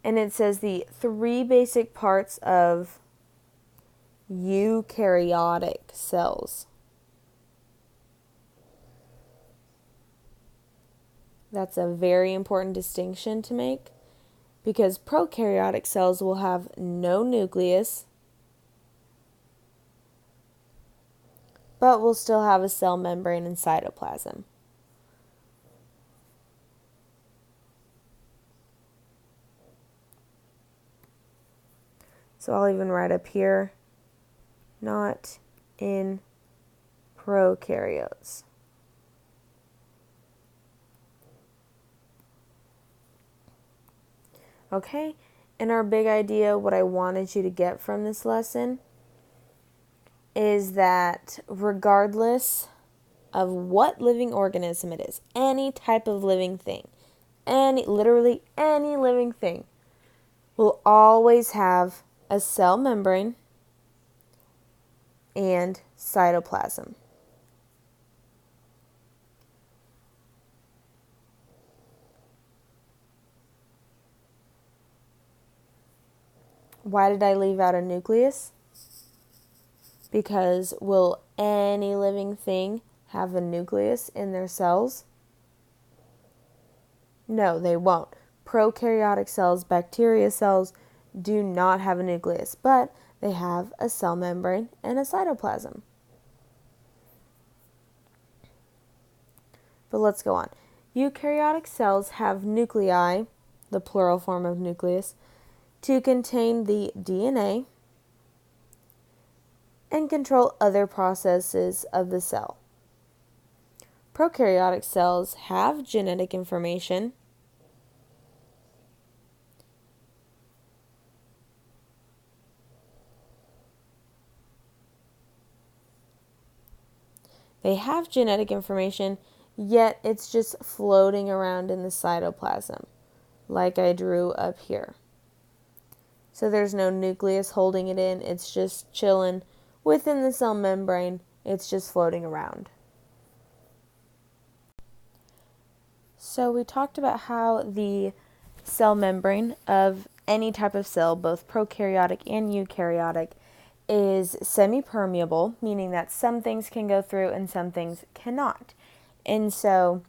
and it says the 3 basic parts of eukaryotic cells. That's a very important distinction to make, because prokaryotic cells will have no nucleus, but will still have a cell membrane and cytoplasm. So I'll even write up here, not in prokaryotes. Okay, and our big idea, what I wanted you to get from this lesson, is that regardless of what living organism it is, any type of living thing, literally any living thing, will always have a cell membrane and cytoplasm. Why did I leave out a nucleus? Because will any living thing have a nucleus in their cells? No, they won't. Prokaryotic cells, bacteria cells, do not have a nucleus, but they have a cell membrane and a cytoplasm. But let's go on. Eukaryotic cells have nuclei, the plural form of nucleus, to contain the DNA and control other processes of the cell. Prokaryotic cells have genetic information yet it's just floating around in the cytoplasm, like I drew up here. So there's no nucleus holding it in, it's just chilling within the cell membrane, it's just floating around. So we talked about how the cell membrane of any type of cell, both prokaryotic and eukaryotic, is semi-permeable, meaning that some things can go through and some things cannot. And so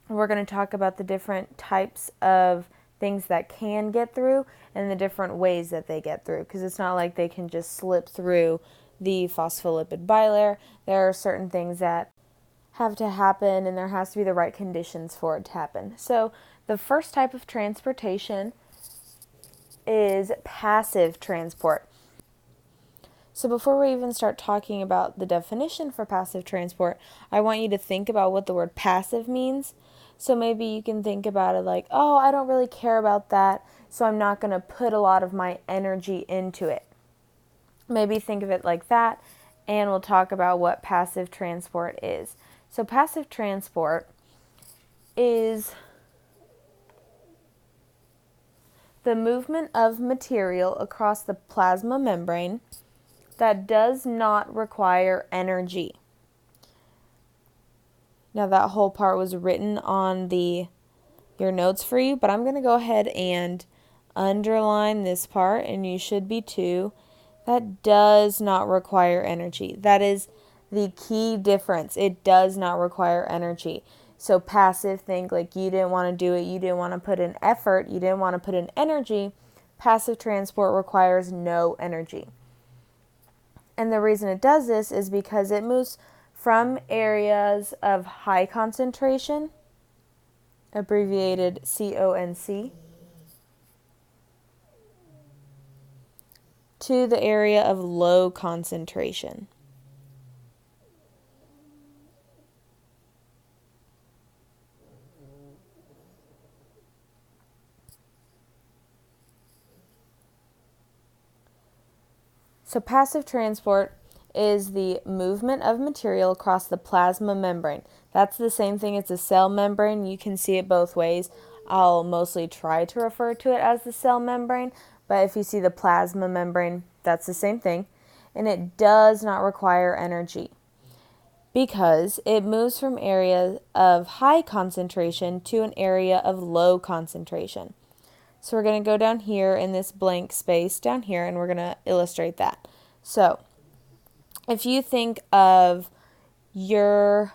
we're going to talk about the different types of things that can get through and the different ways that they get through, because it's not like they can just slip through the phospholipid bilayer. There are certain things that have to happen and there has to be the right conditions for it to happen. So the first type of transportation is passive transport. So before we even start talking about the definition for passive transport, I want you to think about what the word passive means. So maybe you can think about it like, oh, I don't really care about that, so I'm not going to put a lot of my energy into it. Maybe think of it like that, and we'll talk about what passive transport is. So passive transport is the movement of material across the plasma membrane that does not require energy. Now that whole part was written on your notes for you, but I'm going to go ahead and underline this part, and you should be too. That does not require energy. That is the key difference. It does not require energy. So passive, think like you didn't want to do it, you didn't want to put in effort, you didn't want to put in energy. Passive transport requires no energy. And the reason it does this is because it moves from areas of high concentration, abbreviated CONC, to the area of low concentration. So passive transport is the movement of material across the plasma membrane. That's the same thing as the cell membrane. You can see it both ways. I'll mostly try to refer to it as the cell membrane, but if you see the plasma membrane, that's the same thing. And it does not require energy because it moves from areas of high concentration to an area of low concentration. So we're going to go down here in this blank space down here, and we're going to illustrate that. So if you think of you're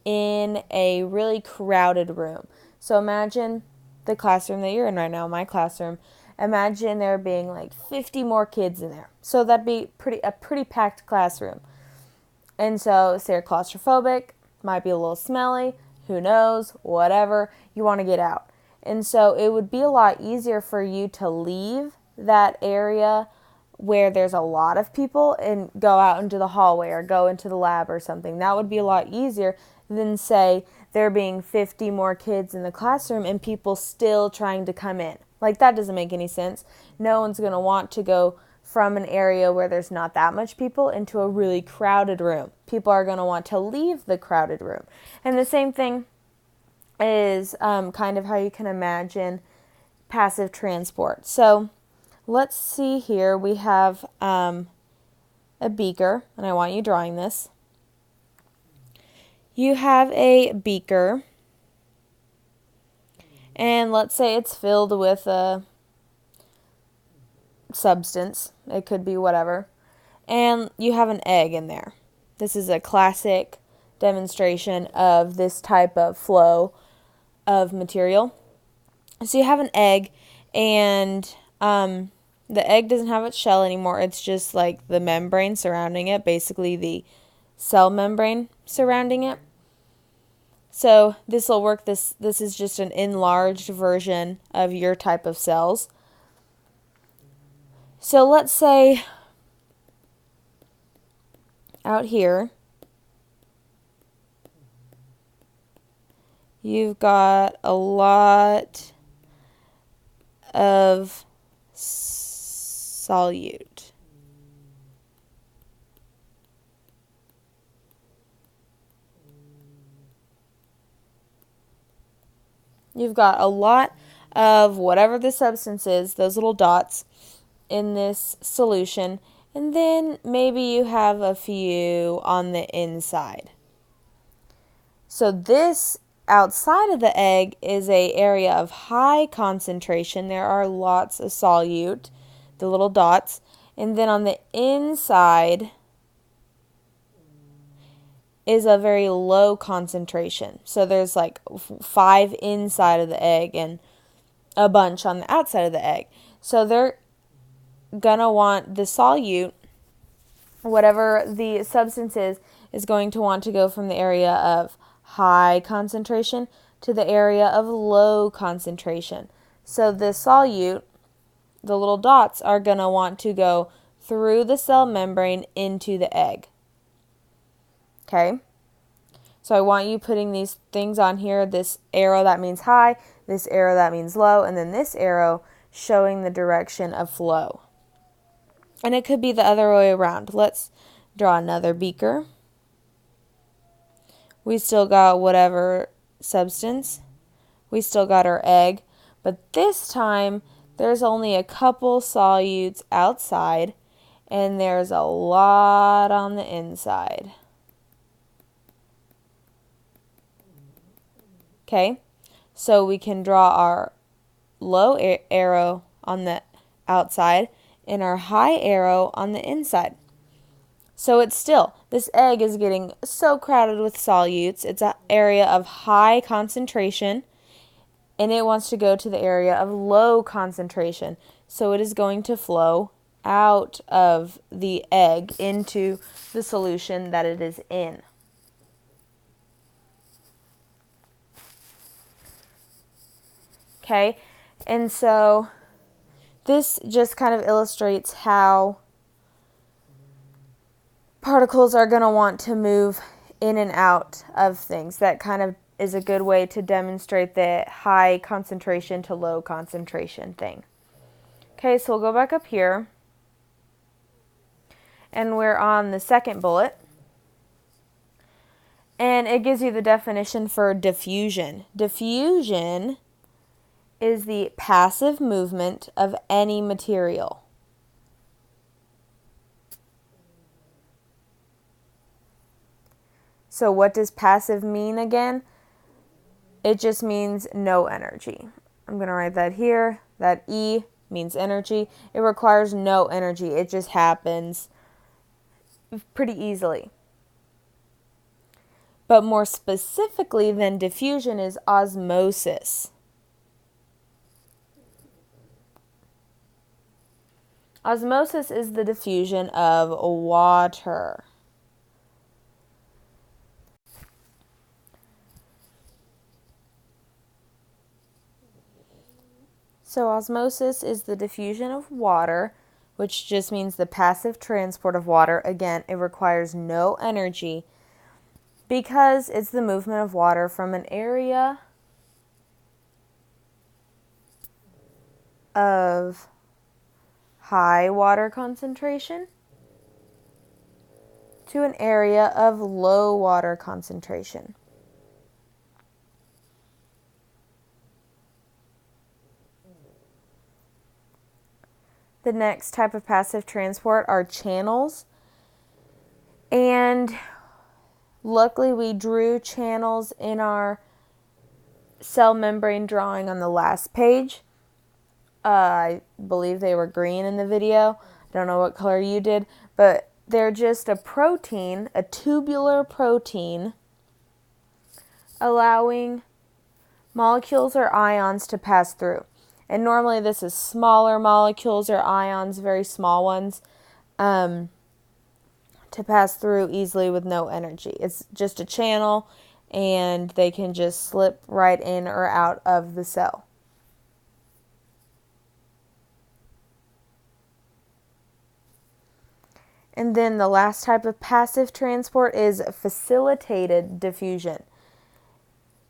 in a really crowded room. So imagine the classroom that you're in right now, my classroom. Imagine there being like 50 more kids in there. So that'd be a pretty packed classroom. And so say you're claustrophobic, might be a little smelly, who knows, whatever, you want to get out. And so it would be a lot easier for you to leave that area where there's a lot of people and go out into the hallway or go into the lab or something. That would be a lot easier than, say, there being 50 more kids in the classroom and people still trying to come in. Like, that doesn't make any sense. No one's going to want to go from an area where there's not that much people into a really crowded room. People are going to want to leave the crowded room. And the same thing is kind of how you can imagine passive transport. So let's see here. We have a beaker, and I want you drawing this. You have a beaker, and let's say it's filled with a substance. It could be whatever. And you have an egg in there. This is a classic demonstration of this type of flow of material. So you have an egg, and the egg doesn't have its shell anymore. It's just like the membrane surrounding it, basically the cell membrane surrounding it. So this will work. This is just an enlarged version of your type of cells. So let's say out here, you've got a lot of solute. You've got a lot of whatever the substance is, those little dots in this solution, and then maybe you have a few on the inside. So this outside of the egg is an area of high concentration. There are lots of solute, the little dots, and then on the inside is a very low concentration. So there's like 5 inside of the egg and a bunch on the outside of the egg. So they're gonna want the solute, whatever the substance is going to want to go from the area of high concentration to the area of low concentration. So the solute, the little dots, are going to want to go through the cell membrane into the egg. Okay? So I want you putting these things on here. This arrow, that means high. This arrow, that means low. And then this arrow showing the direction of flow. And it could be the other way around. Let's draw another beaker. We still got whatever substance. We still got our egg. But this time, there's only a couple solutes outside, and there's a lot on the inside. Okay, so we can draw our low arrow on the outside and our high arrow on the inside. So it's still, this egg is getting so crowded with solutes. It's an area of high concentration, and it wants to go to the area of low concentration. So it is going to flow out of the egg into the solution that it is in. Okay, and so this just kind of illustrates how particles are going to want to move in and out of things. That kind of is a good way to demonstrate the high concentration to low concentration thing. Okay, so we'll go back up here. And we're on the second bullet. And it gives you the definition for diffusion. Diffusion is the passive movement of any material. So what does passive mean again? It just means no energy. I'm going to write that here. That E means energy. It requires no energy. It just happens pretty easily. But more specifically than diffusion is osmosis. Osmosis is the diffusion of water. So osmosis is the diffusion of water, which just means the passive transport of water. Again, it requires no energy because it's the movement of water from an area of high water concentration to an area of low water concentration. The next type of passive transport are channels. And luckily we drew channels in our cell membrane drawing on the last page. I believe they were green in the video. I don't know what color you did, but they're just a protein, a tubular protein, allowing molecules or ions to pass through. And normally this is smaller molecules or ions, very small ones, to pass through easily with no energy. It's just a channel, and they can just slip right in or out of the cell. And then the last type of passive transport is facilitated diffusion.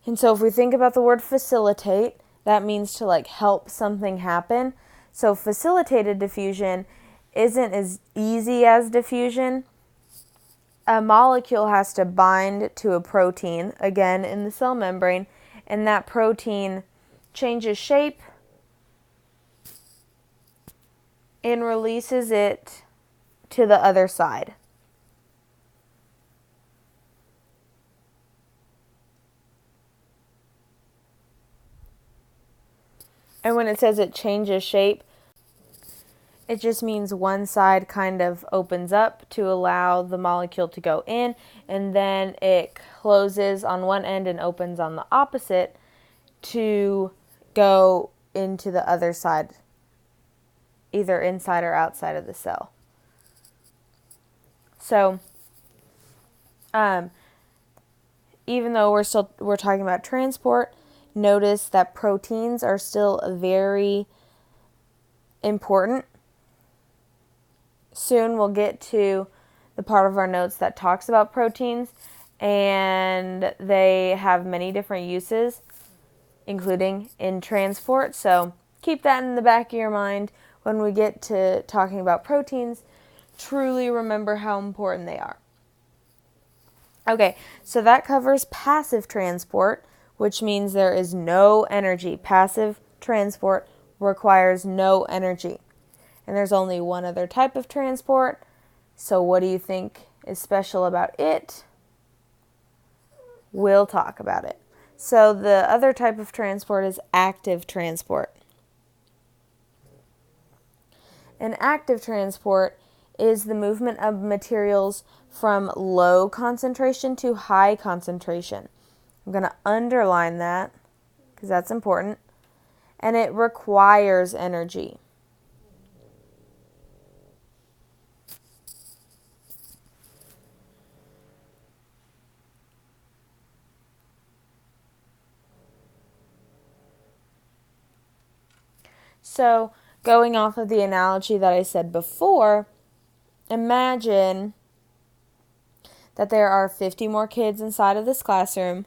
And so if we think about the word facilitate, that means to like help something happen. So facilitated diffusion isn't as easy as diffusion. A molecule has to bind to a protein, again in the cell membrane, and that protein changes shape and releases it to the other side. And when it says it changes shape, it just means one side kind of opens up to allow the molecule to go in, and then it closes on one end and opens on the opposite to go into the other side, either inside or outside of the cell. So, even though we're talking about transport, notice that proteins are still very important. Soon we'll get to the part of our notes that talks about proteins, and they have many different uses, including in transport. So keep that in the back of your mind when we get to talking about proteins. Truly remember how important they are. Okay, so that covers passive transport, which means there is no energy. Passive transport requires no energy. And there's only one other type of transport. So what do you think is special about it? We'll talk about it. So the other type of transport is active transport. And active transport is the movement of materials from low concentration to high concentration. I'm going to underline that because that's important. And it requires energy. So, going off of the analogy that I said before, imagine that there are 50 more kids inside of this classroom,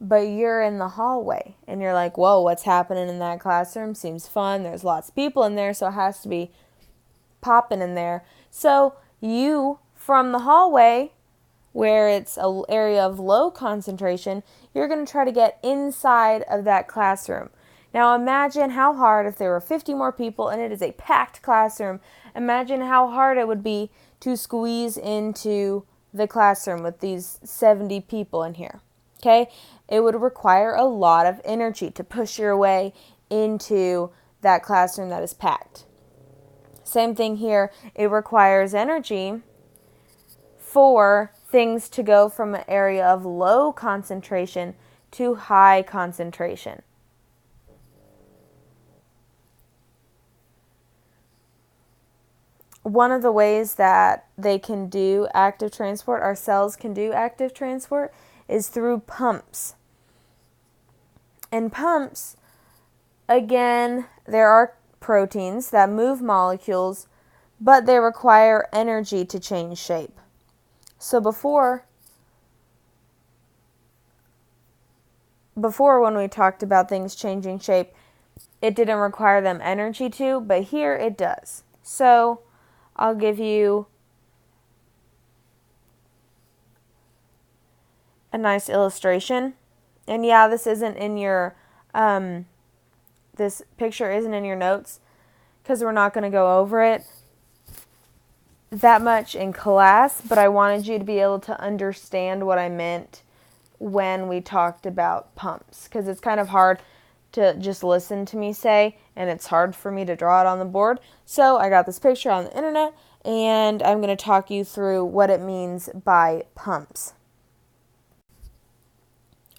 but you're in the hallway and you're like, whoa, what's happening in that classroom? Seems fun. There's lots of people in there, so it has to be popping in there. So you, from the hallway, where it's an area of low concentration, you're going to try to get inside of that classroom. Now imagine how hard, if there were 50 more people and it is a packed classroom, imagine how hard it would be to squeeze into the classroom with these 70 people in here. Okay? It would require a lot of energy to push your way into that classroom that is packed. Same thing here. It requires energy for things to go from an area of low concentration to high concentration. One of the ways that they can do active transport, our cells can do active transport, is through pumps. And pumps, again, there are proteins that move molecules, but they require energy to change shape. So before when we talked about things changing shape, it didn't require them energy to, but here it does. So I'll give you a nice illustration. And yeah, this isn't in your, this picture isn't in your notes because we're not going to go over it that much in class, but I wanted you to be able to understand what I meant when we talked about pumps, because it's kind of hard to just listen to me say, and it's hard for me to draw it on the board. So I got this picture on the internet, and I'm going to talk you through what it means by pumps.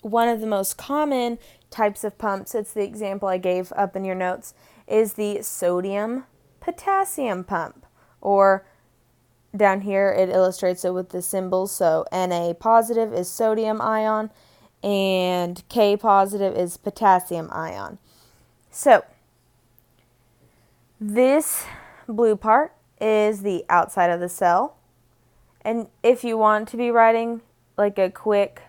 One of the most common types of pumps, it's the example I gave up in your notes, is the sodium-potassium pump, or down here it illustrates it with the symbols. So Na positive is sodium ion, and K positive is potassium ion. So this blue part is the outside of the cell. And if you want to be writing like a quick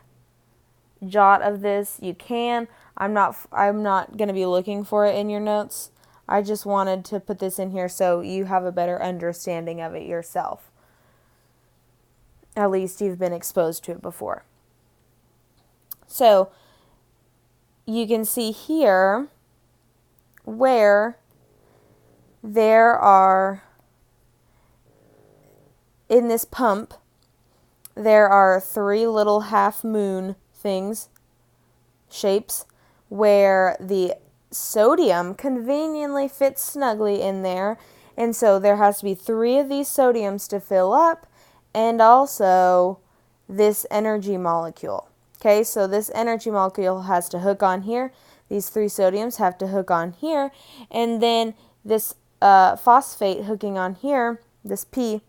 jot of this, you can. I'm not going to be looking for it in your notes. I just wanted to put this in here so you have a better understanding of it yourself. At least you've been exposed to it before. So you can see here where there are, in this pump, there are 3 little half moon things, shapes, where the sodium conveniently fits snugly in there. And so there has to be 3 of these sodiums to fill up, and also this energy molecule. Okay, so this energy molecule has to hook on here. These 3 sodiums have to hook on here. And then this phosphate hooking on here, this P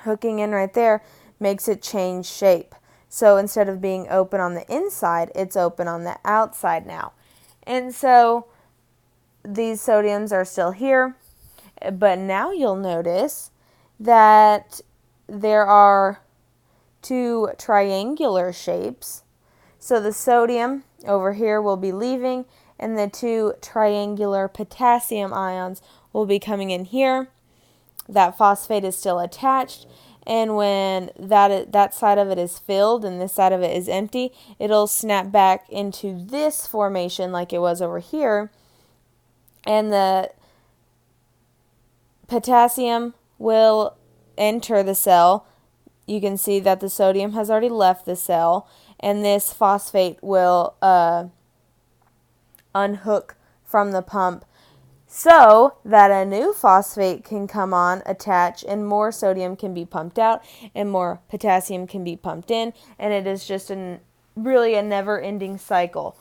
hooking in right there, makes it change shape. So instead of being open on the inside, it's open on the outside now. And so these sodiums are still here, but now you'll notice that there are 2 triangular shapes. So the sodium over here will be leaving, and the 2 triangular potassium ions will be coming in here. That phosphate is still attached, and when that side of it is filled and this side of it is empty, it'll snap back into this formation like it was over here, and the potassium will enter the cell. You can see that the sodium has already left the cell, and this phosphate will unhook from the pump so that a new phosphate can come on, attach, and more sodium can be pumped out and more potassium can be pumped in, and it is just really a never-ending cycle.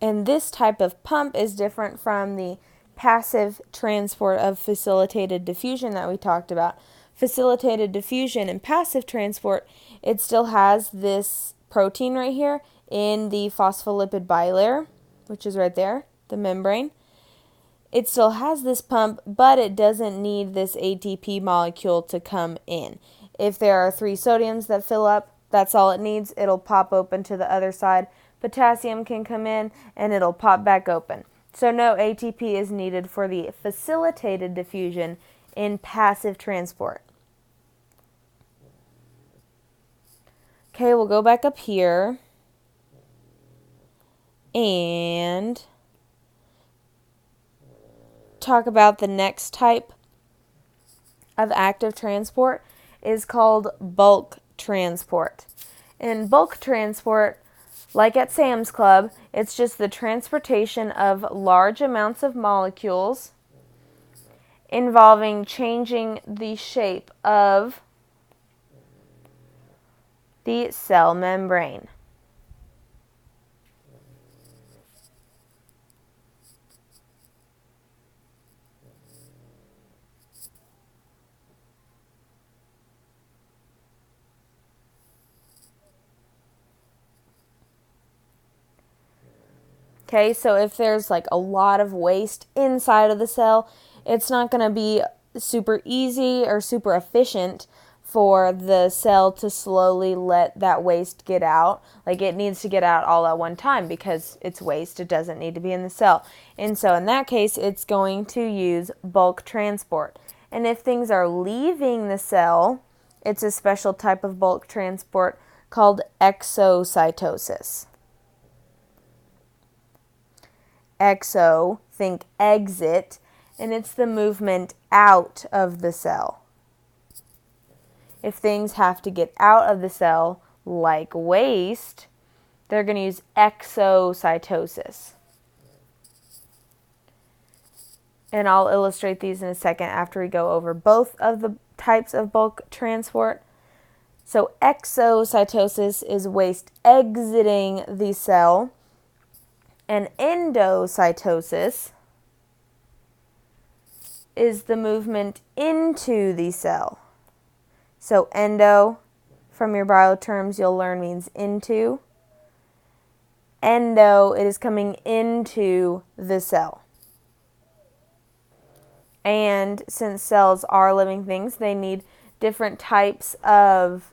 And this type of pump is different from the passive transport of facilitated diffusion that we talked about. Facilitated diffusion and passive transport, it still has this protein right here in the phospholipid bilayer, which is right there, the membrane. It still has this pump, but it doesn't need this ATP molecule to come in. If there are 3 sodiums that fill up, that's all it needs. It'll pop open to the other side. Potassium can come in, and it'll pop back open. So no ATP is needed for the facilitated diffusion in passive transport. Okay, we'll go back up here and talk about the next type of active transport is called bulk transport. In bulk transport, like at Sam's Club, it's just the transportation of large amounts of molecules involving changing the shape of the cell membrane. Okay, so if there's like a lot of waste inside of the cell, it's not going to be super easy or super efficient for the cell to slowly let that waste get out. Like it needs to get out all at one time because it's waste. It doesn't need to be in the cell. And so in that case, it's going to use bulk transport. And if things are leaving the cell, it's a special type of bulk transport called exocytosis. Exo, think exit, and it's the movement out of the cell. If things have to get out of the cell, like waste, they're going to use exocytosis. And I'll illustrate these in a second after we go over both of the types of bulk transport. So exocytosis is waste exiting the cell, and endocytosis is the movement into the cell. So endo, from your bio terms, you'll learn means into. Endo, it is coming into the cell. And since cells are living things, they need different types of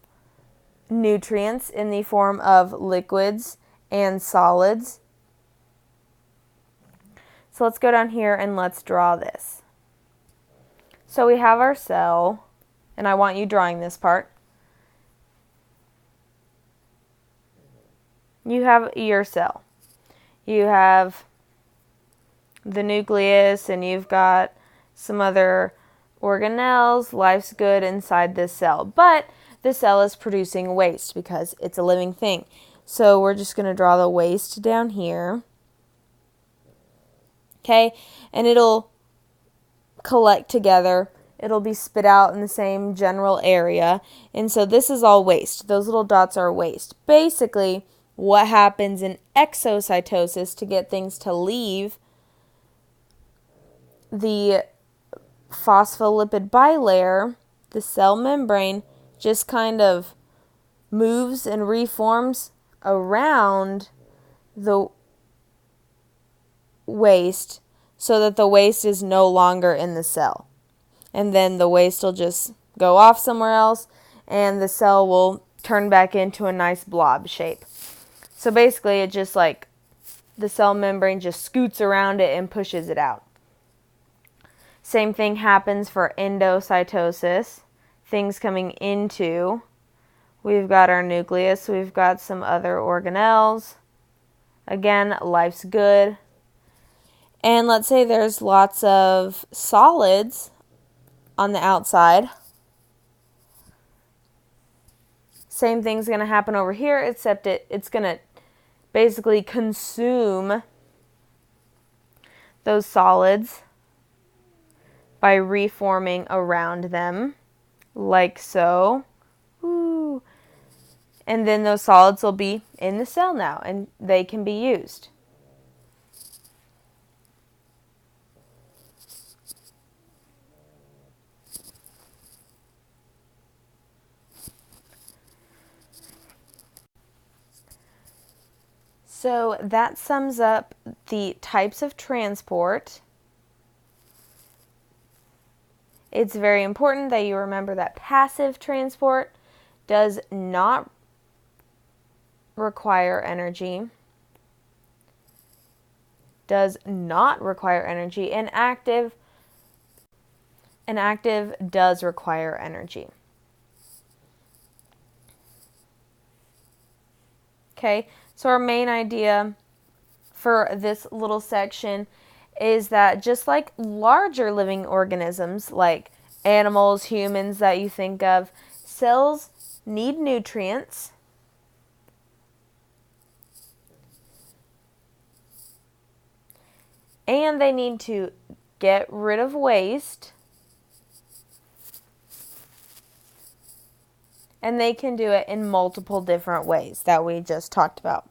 nutrients in the form of liquids and solids. So let's go down here and let's draw this. So we have our cell, and I want you drawing this part. you have your cell. You have the nucleus, and you've got some other organelles. Life's good inside this cell. But the cell is producing waste because it's a living thing. So we're just going to draw the waste down here. Okay, and it'll collect together. It'll be spit out in the same general area. And so this is all waste. Those little dots are waste. Basically, what happens in exocytosis to get things to leave the phospholipid bilayer, the cell membrane, just kind of moves and reforms around the waste so that the waste is no longer in the cell. And then the waste will just go off somewhere else and the cell will turn back into a nice blob shape. So basically it just like the cell membrane just scoots around it and pushes it out. Same thing happens for endocytosis. Things coming into. We've got our nucleus. We've got some other organelles. Again, life's good. And let's say there's lots of solids on the outside. Same thing's going to happen over here, except it's going to basically consume those solids by reforming around them, like so. Ooh. And then those solids will be in the cell now, and they can be used. So that sums up the types of transport. It's very important that you remember that passive transport does not require energy. Does not require energy. And active does require energy. Okay, so our main idea for this little section is that just like larger living organisms, like animals, humans that you think of, cells need nutrients. And they need to get rid of waste. And they can do it in multiple different ways that we just talked about.